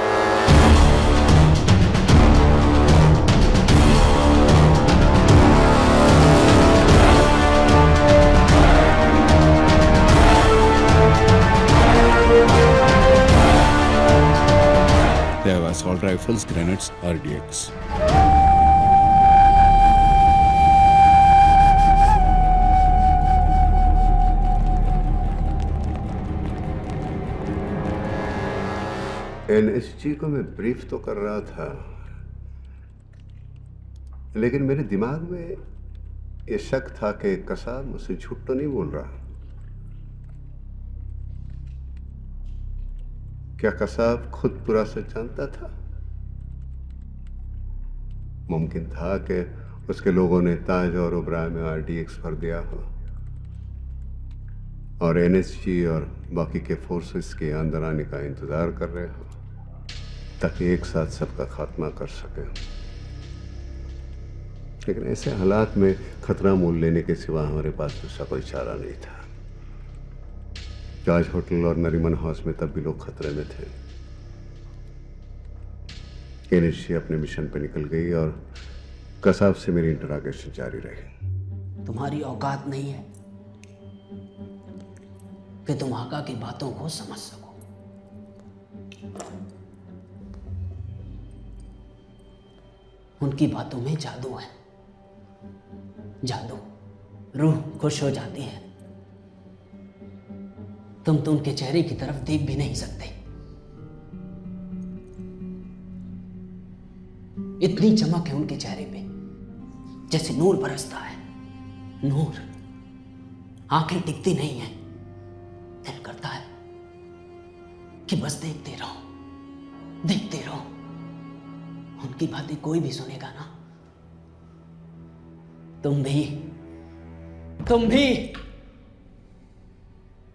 They have assault rifles, grenades, RDX. NSG को मैं ब्रीफ तो कर रहा था, लेकिन मेरे दिमाग में यह शक था कि कसाब मुझसे झूठ तो नहीं बोल रहा। क्या कसाब खुद पूरा सच जानता था? मुमकिन था कि उसके लोगों ने ताज और ओबेरॉय में RDX भर दिया हो और एनएसजी और बाकी के फोर्सेस के अंदर आने का इंतजार कर रहे हो ताकि एक साथ सबका खात्मा कर सके। लेकिन ऐसे हालात में खतरा मोल लेने के सिवा हमारे पास दूसरा कोई चारा नहीं था। ताज होटल और नरीमन हाउस में तब भी लोग खतरे में थे। एनएसजी अपने मिशन पे निकल गई और कसाब से मेरी इंटरोगेशन जारी रही। तुम्हारी औकात नहीं है कि तुम आका की बातों को समझ सको। उनकी बातों में जादू है, जादू। रूह खुश हो जाती है। तुम तो उनके चेहरे की तरफ देख भी नहीं सकते। इतनी चमक है उनके चेहरे पे, जैसे नूर बरसता है। नूर। आंखें टिकती नहीं है। दिल करता है कि बस देखते रहो, देखते रहो। उनकी बातें कोई भी सुनेगा ना, तुम भी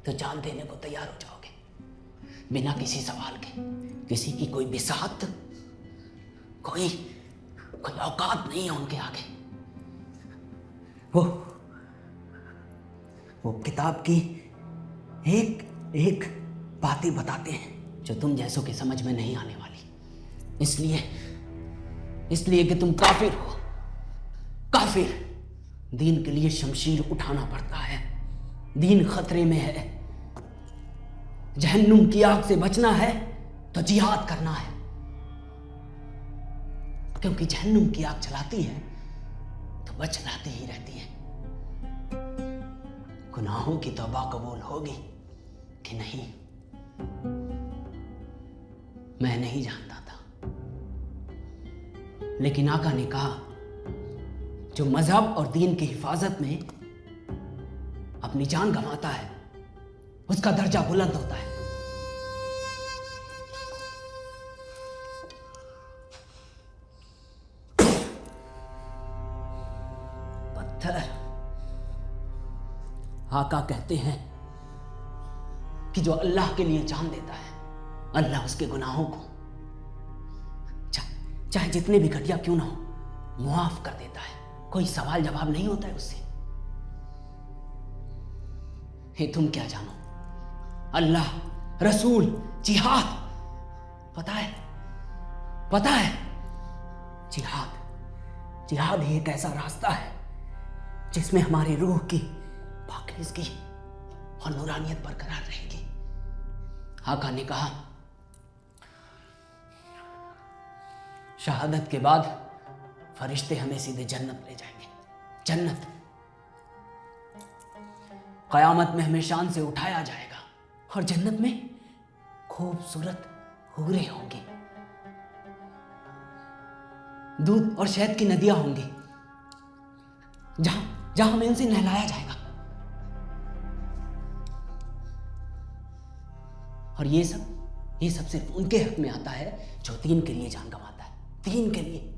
तो जान देने को तैयार हो जाओगे, बिना किसी सवाल के। किसी की कोई बिसात, कोई औकात नहीं है उनके आगे। वो किताब की एक बातें बताते हैं जो तुम जैसों के समझ में नहीं आने वाली। इसलिए कि तुम काफिर हो। काफिर। दीन के लिए शमशीर उठाना पड़ता है। दीन खतरे में है। जहन्नुम की आग से बचना है तो जिहाद करना है, क्योंकि जहन्नुम की आग चलाती है तो बच लाती ही रहती है। गुनाहों की तौबा कबूल होगी कि नहीं, मैं नहीं जानता था। लेकिन आका ने कहा, जो मजहब और दीन की हिफाजत में अपनी जान गंवाता है उसका दर्जा बुलंद होता है। पत्थर। आका कहते हैं कि जो अल्लाह के लिए जान देता है, अल्लाह उसके गुनाहों को चाहे जितने भी घटिया क्यों ना हो मुआफ कर देता है। कोई सवाल जवाब नहीं होता है उससे। हे तुम क्या जानो, अल्लाह, रसूल, जिहाद। पता है जिहाद ही एक ऐसा रास्ता है जिसमें हमारी रूह की पाकीज़गी और नूरानियत बरकरार रहेगी। आका ने कहा, शहादत के बाद फरिश्ते हमें सीधे जन्नत ले जाएंगे। जन्नत। कयामत में हमें शान से उठाया जाएगा और जन्नत में खूबसूरत हूरें होंगी, दूध और शहद की नदियां होंगी, जहां हमें उनसे नहलाया जाएगा। और ये सब सिर्फ उनके हक में आता है जो दीन के लिए जान गंवाता है। दीन के लिए।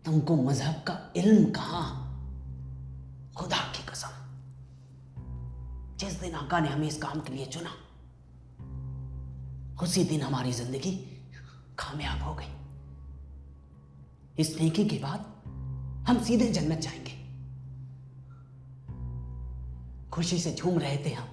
तुमको मजहब का इल्म कहां? खुदा की कसम, जिस दिन आका ने हमें इस काम के लिए चुना उसी दिन हमारी जिंदगी कामयाब हो गई। इस नेकी के बाद हम सीधे जन्नत जाएंगे। खुशी से झूम रहे थे हम।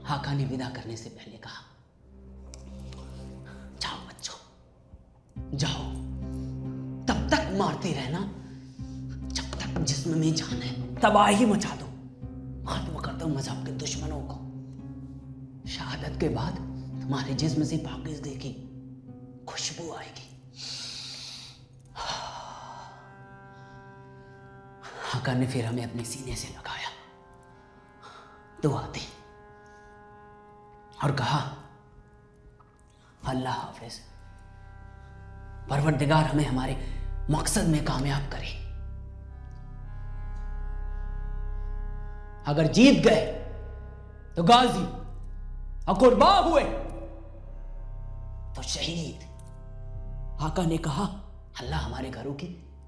आका ने विदा करने से पहले कहा, जाओ बच्चों, जाओ। तब तक मारते रहना जब तक जिस्म में जान है। तबाही मचा दो, खत्म कर दो मजहब के दुश्मनों को। शहादत के बाद तुम्हारे जिस्म से पाकीज़गी की खुशबू आएगी। आका ने फिर हमें अपने सीने से लगाया, दुआ दी और कहा, अल्लाह हाफिज। परवरदिगार हमें हमारे मकसद में कामयाब करे। अगर जीत गए तो गाजी, और कुर्बा हुए तो शहीद। आका ने कहा, अल्लाह हमारे घरों की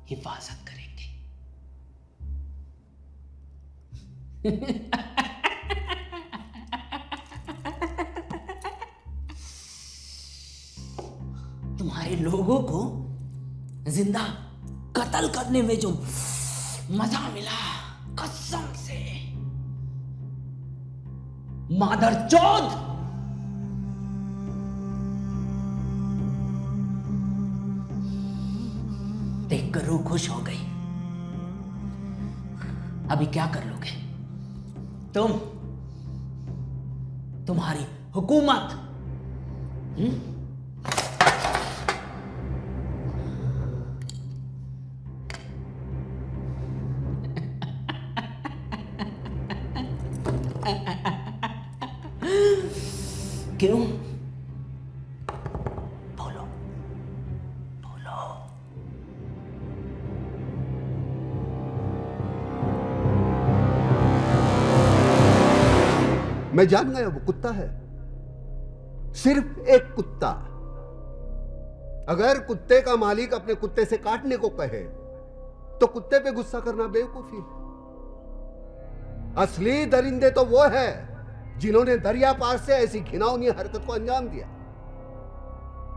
हिफाजत करेंगे। तुम्हारे लोगों को जिंदा कत्ल करने में जो मजा मिला, कसम से मादरचोद। देखकर रूह खुश हो गई। अभी क्या कर लोगे तुम्हारी हुकूमत? क्यों? बोलो बोलो। मैं जान गया वो कुत्ता है, सिर्फ एक कुत्ता। अगर कुत्ते का मालिक अपने कुत्ते से काटने को कहे तो कुत्ते पे गुस्सा करना बेवकूफी। असली दरिंदे तो वो है जिन्होंने दरिया पार से ऐसी घिनौनी हरकत को अंजाम दिया।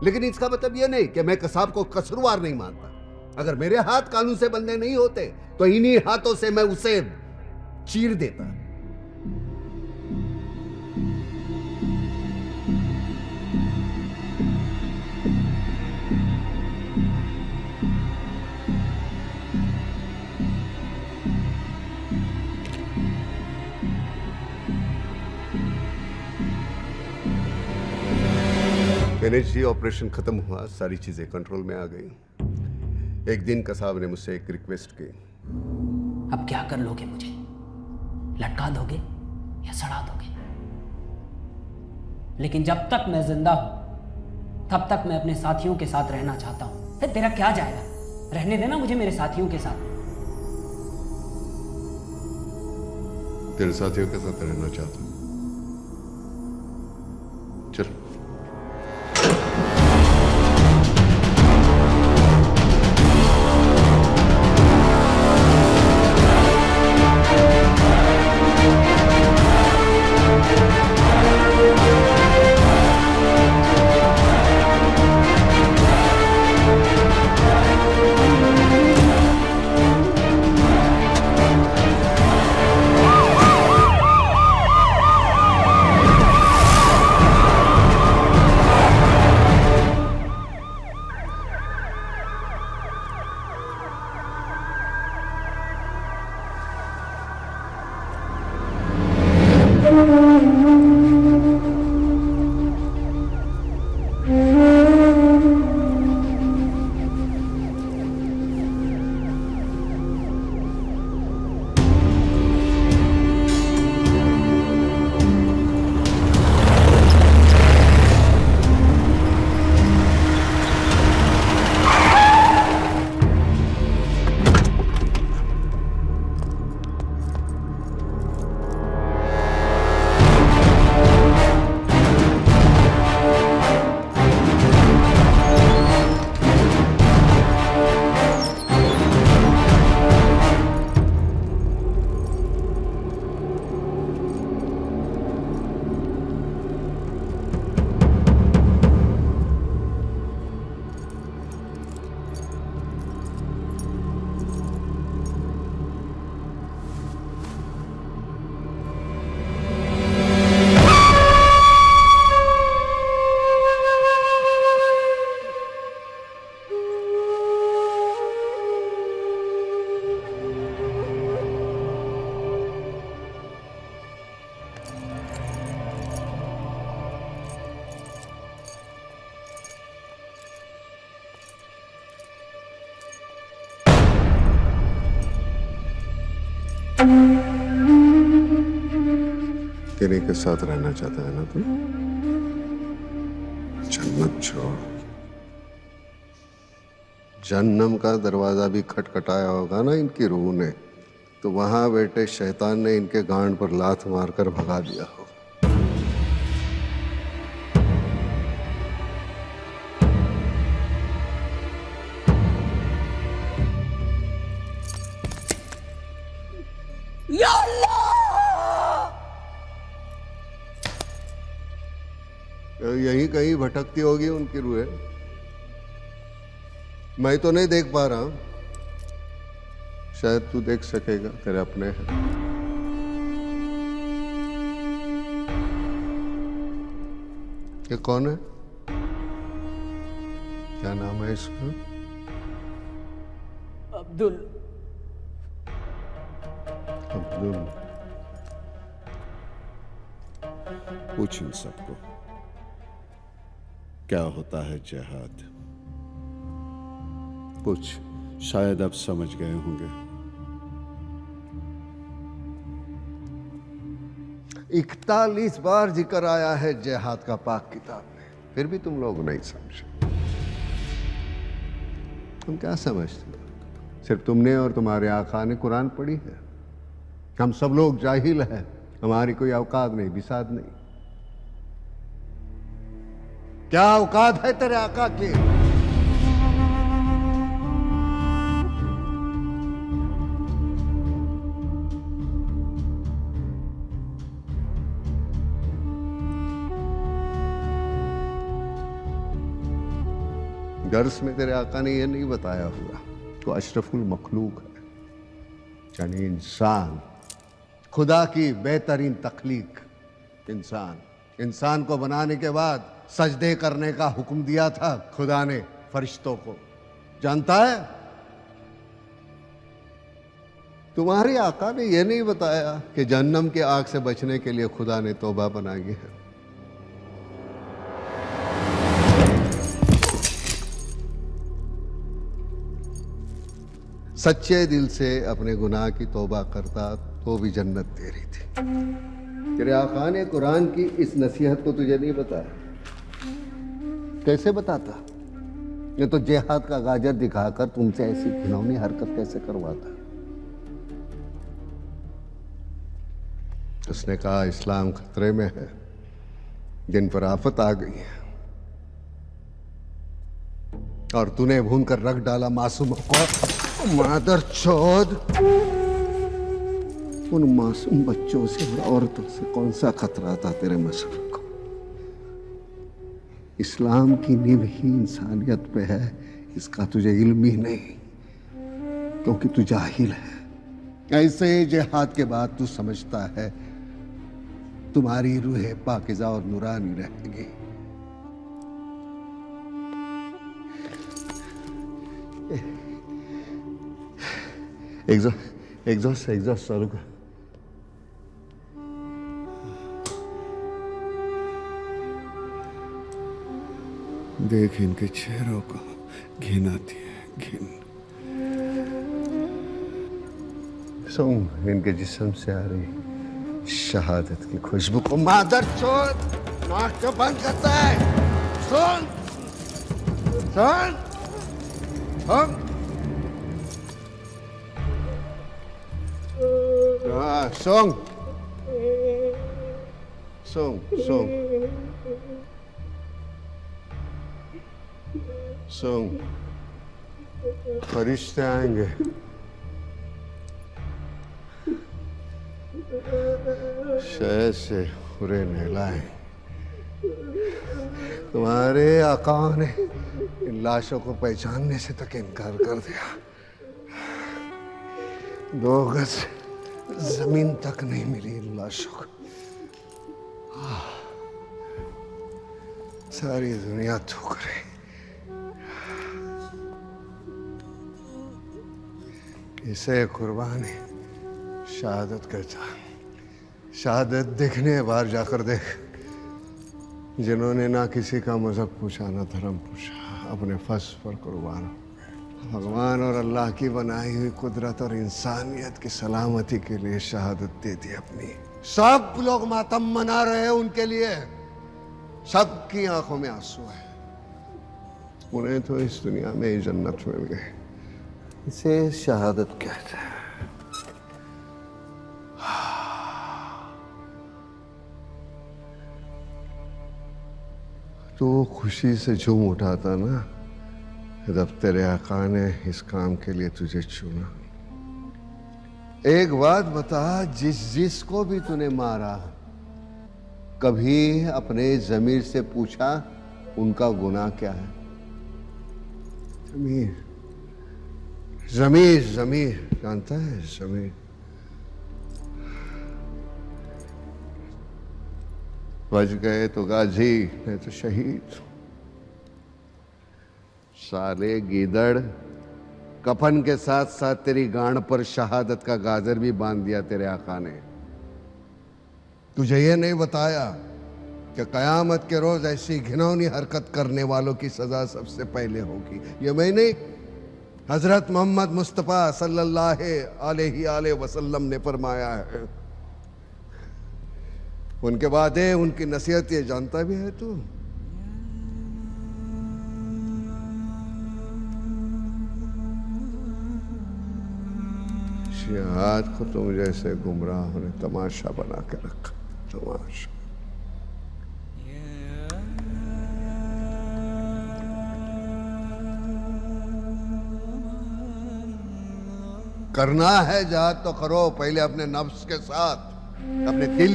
लेकिन इसका मतलब यह नहीं कि मैं कसाब को कसूरवार नहीं मानता। अगर मेरे हाथ कानून से बंधे नहीं होते तो इन्हीं हाथों से मैं उसे चीर देता। एनएचजी ऑपरेशन खत्म हुआ, सारी चीजें कंट्रोल में आ गई। एक दिन कसाब ने मुझसे एक रिक्वेस्ट की। अब क्या कर लोगे मुझे? लटका दोगे या सड़ा दोगे? लेकिन जब तक मैं जिंदा हूं तब तक मैं अपने साथियों के साथ रहना चाहता हूं। फिर तेरा क्या जाएगा? रहने देना मुझे मेरे साथियों के साथ। तेरे साथियों के साथ रहना चाहता हूं। चल। किन्हीं के साथ रहना चाहता है ना तू? जन्नत छोड़। जन्नम का दरवाजा भी खटखटाया होगा ना इनकी रूह ने, तो वहां बैठे शैतान ने इनके गांड पर लात मारकर भगा दिया हो। या अल्लाह! तो यहीं कहीं भटकती होगी उनकी रूहें। मैं तो नहीं देख पा रहा हूं, शायद तू देख सकेगा, तेरे अपने हैं। ये कौन है? क्या नाम है इसका? अब्दुल। अब्दुल। पूछ इन सबको क्या होता है जिहाद। पूछ, शायद अब समझ गए होंगे। 41 बार जिक्र आया है जिहाद का पाक किताब में, फिर भी तुम लोग नहीं समझे। तुम क्या समझते हो? सिर्फ तुमने और तुम्हारे आका ने कुरान पढ़ी है। हम सब लोग जाहिल हैं, हमारी कोई औकात नहीं, बिसात नहीं। क्या औकात है तेरे आका की? दर्स में तेरे आका ने यह नहीं बताया हुआ तो अशरफुल मखलूक है, यानी इंसान, खुदा की बेहतरीन तख्लीक इंसान को बनाने के बाद सजदे करने का हुक्म दिया था खुदा ने फरिश्तों को। जानता है? तुम्हारे आका ने यह नहीं बताया कि जहन्नम के आग से बचने के लिए खुदा ने तौबा बनाई है। सच्चे दिल से अपने गुनाह की तौबा करता तो भी जन्नत दे रही थी। तेरे आका ने कुरान की इस नसीहत को तुझे नहीं बताया, कैसे बताता? ये तो जिहाद का गाजर दिखाकर तुमसे ऐसी घिनौनी हरकत कैसे करवाता? उसने कहा इस्लाम खतरे में है, जिन पर आफत आ गई है, और तूने भून कर रख डाला मासूमों को। मादर चौध, उन मासूम बच्चों से और औरतों से कौन सा खतरा था तेरे मशरक को? इस्लाम की नींव ही इंसानियत पे है, इसका तुझे इल्म ही नहीं, क्योंकि तू जाहिल है। ऐसे जिहाद के बाद तू समझता है तुम्हारी रूह पाकिज़ा और नूरानी रहेगी। एग्जॉस्ट चालू कर। देख इनके चेहरों को, घिन आती है, घिन। सुन इनके जिस्म से आ रही शहादत की खुशबू को। मादर चोद, नाक क्यों बंद करता है? सुन सुन सुन। Song. फरिश्ते आएंगे, शहद से पूरे नहलाएं। तुम्हारे आका ने इन लाशों को पहचानने से तक इनकार कर दिया। 2 गज जमीन तक नहीं मिली इन लाशों को। सारी दुनिया थूक रही। इसे कुर्बानी शहादत कहता। शहादत देखने बाहर जाकर देख, जिन्होंने ना किसी का मजहब पूछा ना धर्म पूछा, अपने फर्ज पर कुर्बान। भगवान और अल्लाह की बनाई हुई कुदरत और इंसानियत की सलामती के लिए शहादत दे दी अपनी। सब लोग मातम मना रहे हैं उनके लिए, सबकी आंखों में आंसू है। उन्हें तो इस दुनिया में ही जन्नत मिल गई। इसे शहादत कहते हैं। तो खुशी से झूम उठा था ना जब तेरे आका ने इस काम के लिए तुझे चुना। एक बात बता, जिसको भी तूने मारा कभी अपने जमीर से पूछा उनका गुनाह क्या है? जमीर, जमीर, जमीर, जानता है जमीर? बच गए तो गाजी, नहीं तो शहीद। साले गीदड़, कफन के साथ साथ तेरी गांड पर शहादत का गाजर भी बांध दिया तेरे आका ने। तुझे ये नहीं बताया कि कयामत के रोज ऐसी घिनौनी हरकत करने वालों की सजा सबसे पहले होगी। ये मैं नहीं, हजरत मोहम्मद मुस्तफ़ा सल्लल्लाहु अलैहि वसल्लम ने फरमाया है। उनके वादे, उनकी नसीहत ये जानता भी है तू? आज को तो मुझे ऐसे गुमराह ने तमाशा बना के रखा, तमाशा। करना है जहाद तो करो, पहले अपने नफ्स के साथ, अपने दिल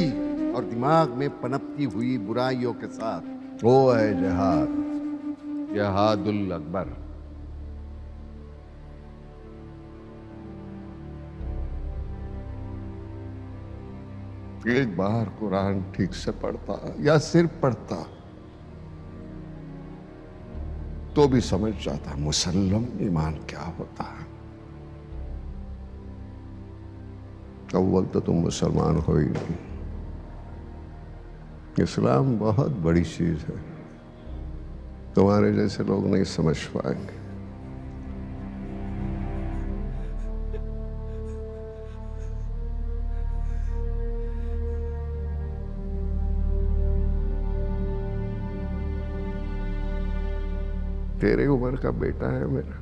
और दिमाग में पनपती हुई बुराइयों के साथ। वो है जहाद, जहादुल अकबर। एक बार कुरान ठीक से पढ़ता या सिर्फ पढ़ता तो भी समझ जाता मुसल्लम ईमान क्या होता है। अव्वल तो तुम मुसलमान हो ही नहीं। इस्लाम बहुत बड़ी चीज है, तुम्हारे जैसे लोग नहीं समझ पाएंगे। तेरे उम्र का बेटा है मेरा।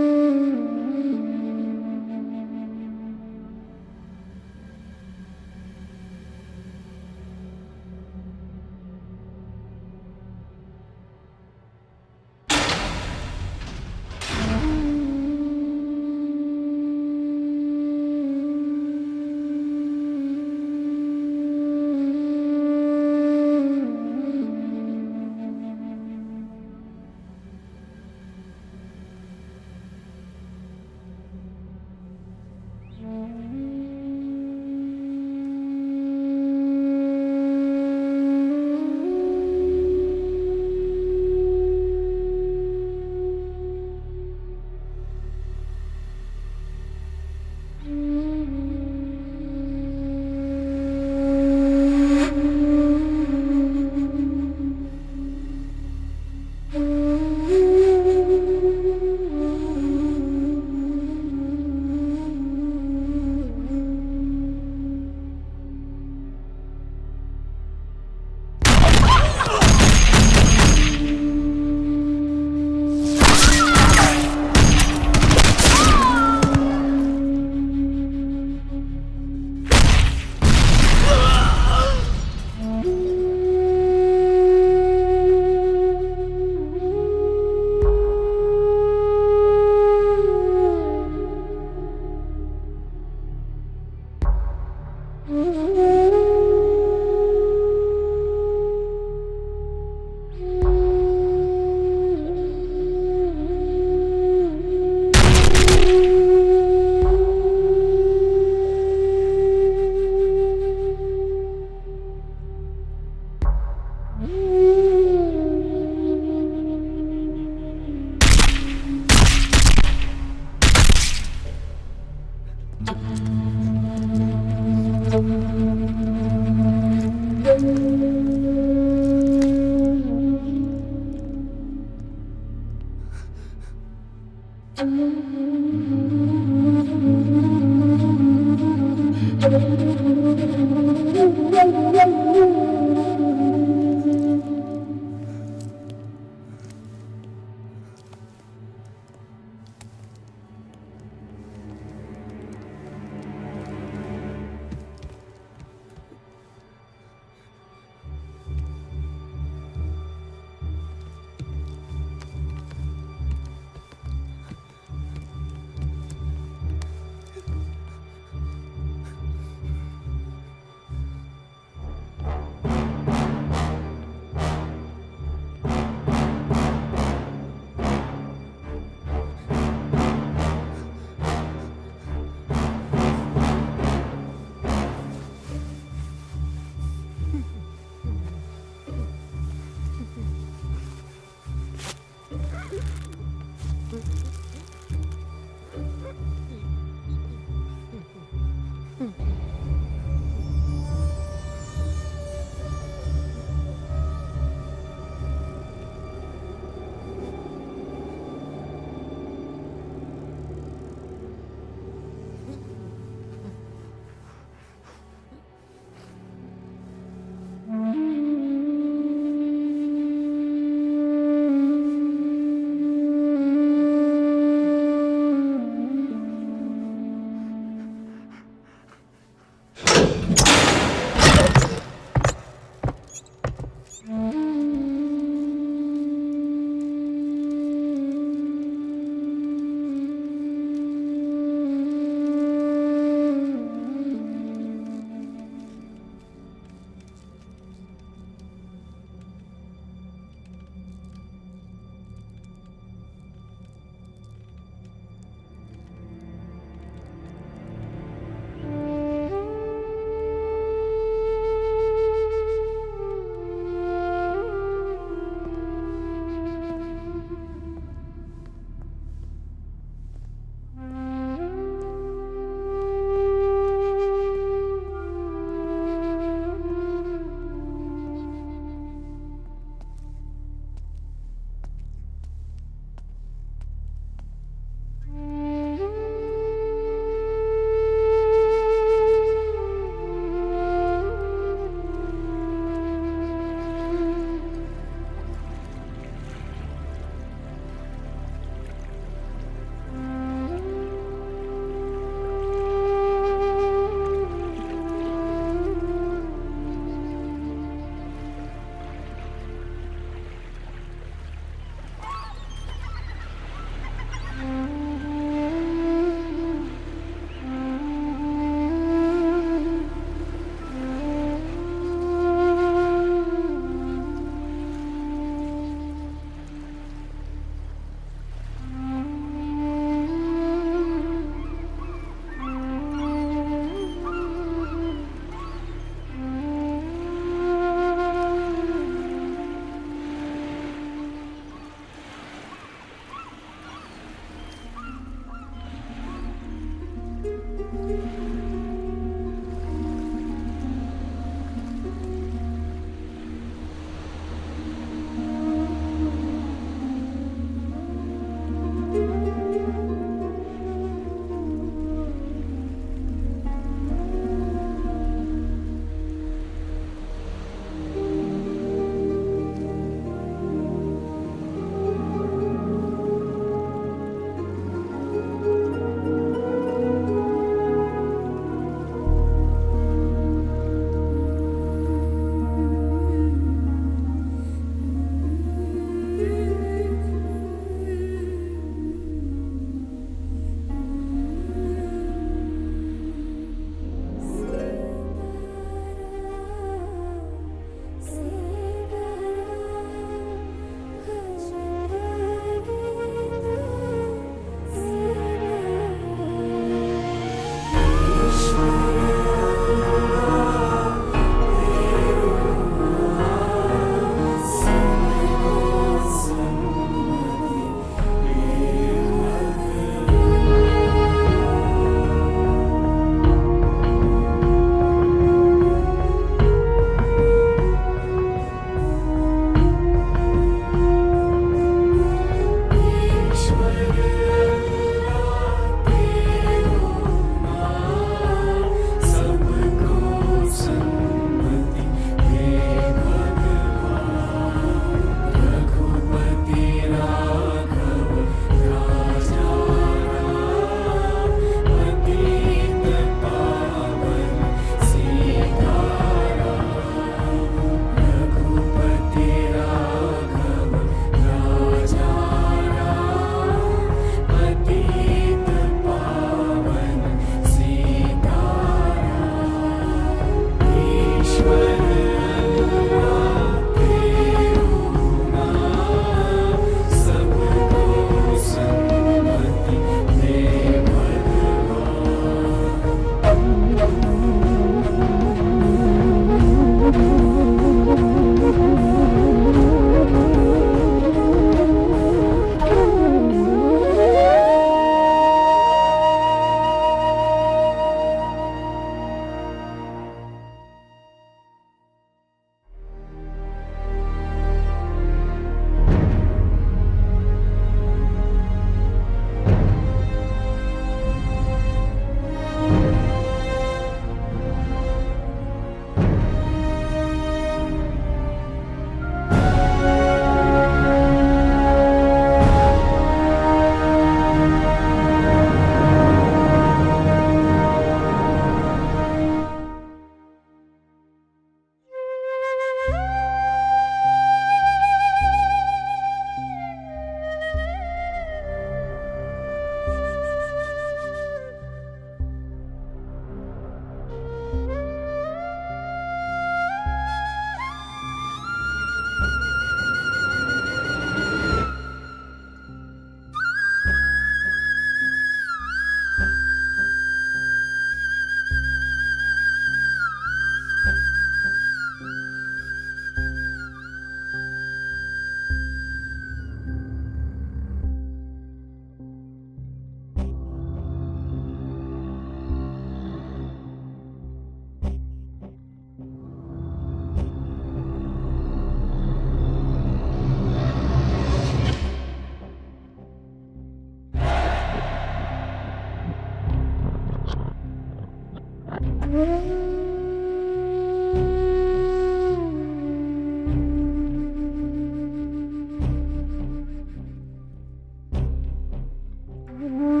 Thank you.